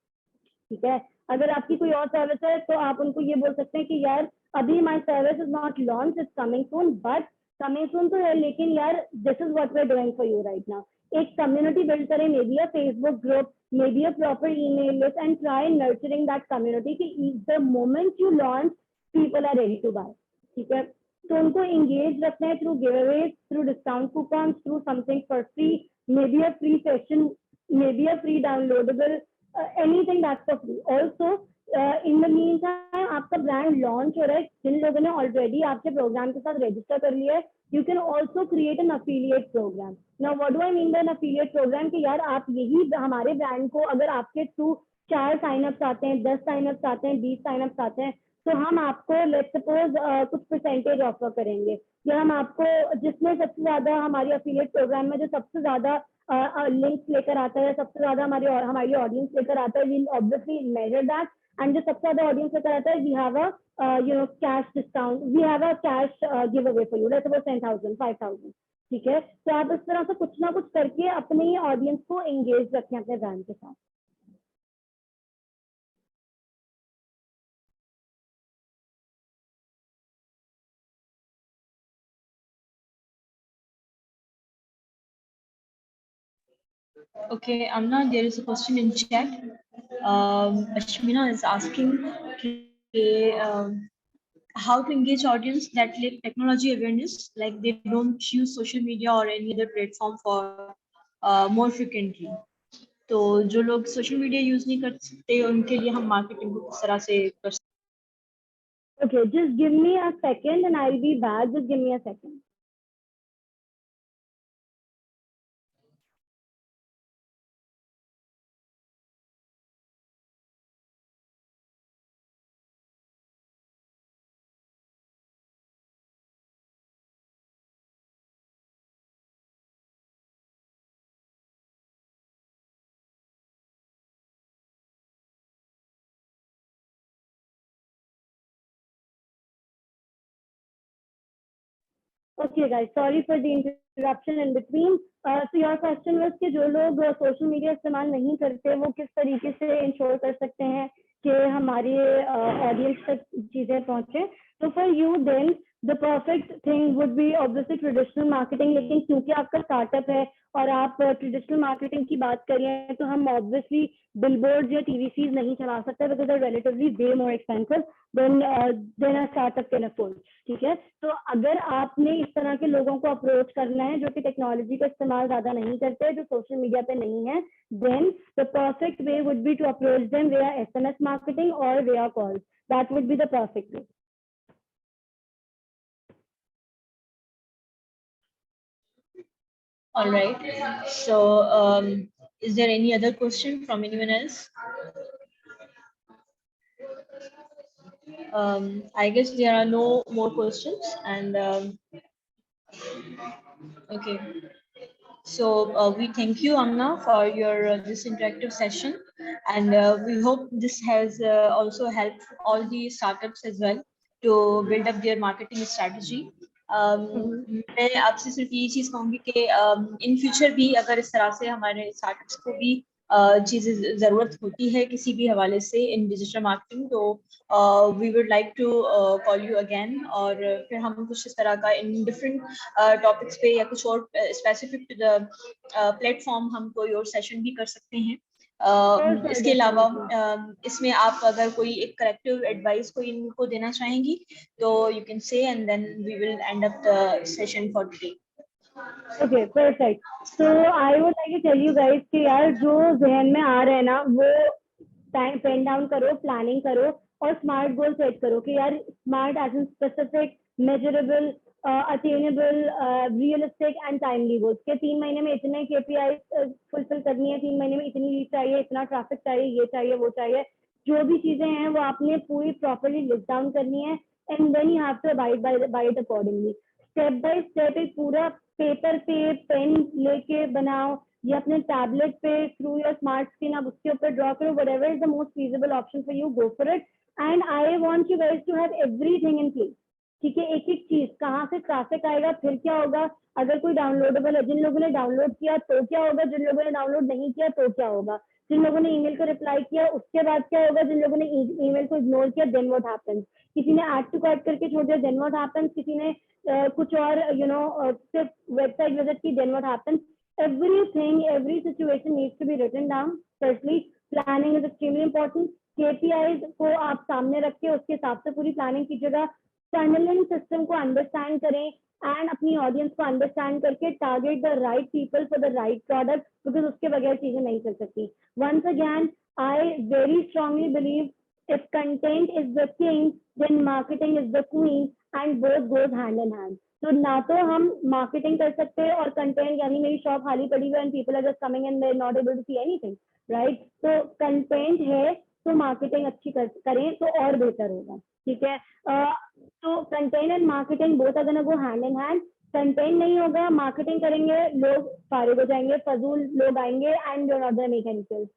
ठीक है. अगर आपकी कोई और सर्विस है तो आप उनको ये बोल सकते हैं कि यार अभी my service is not launch, it's coming soon, but coming soon तो है लेकिन यार this is what we are doing for you right now. एक कम्युनिटी बिल्ड करें, may be a Facebook group, may be a proper email list, and try nurturing that community कि the moment you launch people are ready to buy, ठीक है. तो उनको engage रखना है through giveaways, through discount coupon, through something for free, may be a free session, may be a free downloadable, anything that's for free. Also, in the mean time आपका brand launch हो रहा है, जिन लोगों ने already आपके programme के साथ register कर लिया है, you can also create an affiliate program. Now what do I mean by an affiliate program कि यार आप यही हमारे ब्रांड को अगर आपके थ्रू 4 साइनअप्स आते हैं, 10 साइनअप्स आते हैं, 20 साइनअप्स आते हैं, तो हम आपको लेट्स सपोज कुछ परसेंटेज ऑफर करेंगे, या हम आपको जिसमें सबसे ज्यादा हमारी अफिलिएट प्रोग्राम में जो सबसे ज्यादा लिंक्स लेकर आता है, सबसे ज्यादा हमारी ऑडियंस लेकर आता है, we obviously measure that. And जो सबसे ज्यादा ऑडियंस लेकर आता है, we have a cash discount, we have a cash giveaway for you, let's suppose 10,000 5,000. ठीक है, तो आप इस तरह से कुछ ना कुछ करके अपने ऑडियंस को एंगेज रखें अपने ब्रांड के साथ. Okay, Amna, there is a question in chat. Ashmina is asking how to engage audience that lack technology awareness, like they don't use social media or any other platform for more frequently. तो जो लोग social media use नहीं कर सकते उनके लिए हम marketing को किस तरह से कर सकते. Okay, just give me a second and I'll be back. Just give me a second. Okay, guys, sorry for the interruption in between. So your question was कि जो लोग सोशल मीडिया इस्तेमाल नहीं करते वो किस तरीके से इंश्योर कर सकते हैं कि हमारी ऑडियंस तक चीजें पहुंचे. तो for you then the perfect thing would be obviously traditional marketing. लेकिन क्योंकि आपका स्टार्टअप है और आप ट्रेडिशनल मार्केटिंग की बात कर रहे हैं, तो हम ऑब्वियसली बिलबोर्ड या टीवीसीज नहीं चला सकते because are relatively way more expensive than a startup can afford. ठीक है, तो अगर आपने इस तरह के लोगों को अप्रोच करना है जो कि टेक्नोलॉजी का इस्तेमाल ज्यादा नहीं करते, जो सोशल मीडिया पे नहीं है, then the perfect way would be to approach them via SMS marketing और via calls. That would be the perfect way. All right. So, is there any other question from anyone else? I guess there are no more questions, and okay. So we thank you, Amna, for your this interactive session, and we hope this has also helped all the startups as well to build up their marketing strategy. मैं आपसे सिर्फ ये चीज कहूंगी कि in future भी अगर इस तरह से हमारे स्टार्टअप्स को भी चीजें जरूरत होती है किसी भी हवाले से इन डिजिटल मार्केटिंग, तो we would like to call you again, और फिर हम कुछ इस तरह का इन डिफरेंट टॉपिक्स पे या कुछ और स्पेसिफिक प्लेटफॉर्म हम कोई और सेशन भी कर सकते हैं. इसके अलावा इसमें आप अगर कोई एक करेक्टिव एडवाइस कोई इनको देना चाहेंगी तो you can say, and then we will end up the session for today. Okay, perfect. So I would like to tell you guys कि यार जो जहन में आ रहा है ना वो पेन डाउन करो, प्लानिंग करो और स्मार्ट गोल सेट करो कि यार smart as in specific, measurable, attainable, realistic and timely goals के 3 महीने में इतने KPI फुलफिल करनी है, 3 महीने में इतनी रीच चाहिए, इतना ट्रैफिक चाहिए, ये चाहिए, वो चाहिए. जो भी चीजें हैं वो आपने पूरी प्रॉपरली लिस्ट डाउन करनी है and then you have to abide by it accordingly. Step by step एक पूरा पेपर पे पेन लेके बनाओ या अपने टैबलेट पे थ्रू योर स्मार्ट स्क्रीन आप उसके ऊपर ड्रॉ करो. Whatever is the most feasible option for you, go for it. And I want you guys to have everything in place. ठीक है, एक एक चीज, कहाँ से ट्रैफिक आएगा, फिर क्या होगा, अगर कोई डाउनलोडेबल है, जिन लोगों ने डाउनलोड किया तो क्या होगा, जिन लोगों ने डाउनलोड नहीं किया तो क्या होगा, जिन लोगों ने ईमेल को रिप्लाई किया उसके बाद क्या होगा, जिन लोगों ने ईमेल को इग्नोर किया देन व्हाट हैपेंस, किसी ने ऐड टू कार्ट करके छोड़ दिया देन व्हाट हैपेंस, किसी ने कुछ और सिर्फ वेबसाइट विजिट की then what happens. Everything, every situation needs to be written down. Firstly, planning is extremely important. KPIs को आप सामने रख के उसके हिसाब से पूरी प्लानिंग कीजिएगा. Funneling system को अंडरस्टैंड करें एंड अपनी ऑडियंस को अंडरस्टैंड करके target the right people for the right product, because उसके बगैर चीजें नहीं चल सकती. Once again I very strongly believe if content is the king, then marketing is the queen, and both goes hand in hand. तो ना तो हम marketing कर सकते हैं और content, यानी मेरी shop खाली पड़ी हुई and people are just coming and they're not able to see anything, right? तो content है तो marketing अच्छी करें तो और बेहतर होगा, ठीक है? तो content and marketing both are gonna go hand in hand. Content नहीं होगा, मार्केटिंग करेंगे, लोग फारिग हो जाएंगे, फजूल लोग आएंगे and you are not gonna make any sales.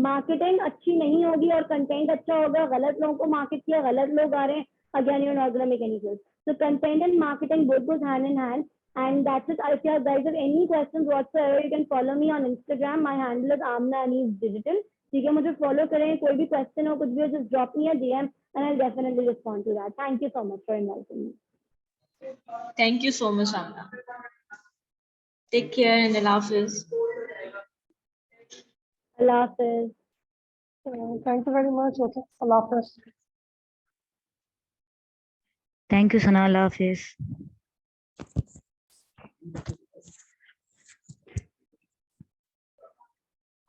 Marketing अच्छी नहीं होगी और कंटेंट अच्छा होगा, गलत लोगों को मार्केट किया, गलत लोग आ रहे हैं, again you are not gonna make any sales. So content and marketing both goes hand in hand. And that's it. If you guys have any questions whatsoever, you can follow me on Instagram. My handle is Amna Anis Digital. ठीक है, मुझे follow करें, कोई भी question हो, कुछ भी हो, just drop me a DM and I'll definitely respond to that. Thank you so much for inviting me. Thank you so much, Amna. Take care and Allah Hafiz. Allah Hafiz. Thank you very much. Okay. Allah Hafiz. Thank you, Sana. Allah Hafiz.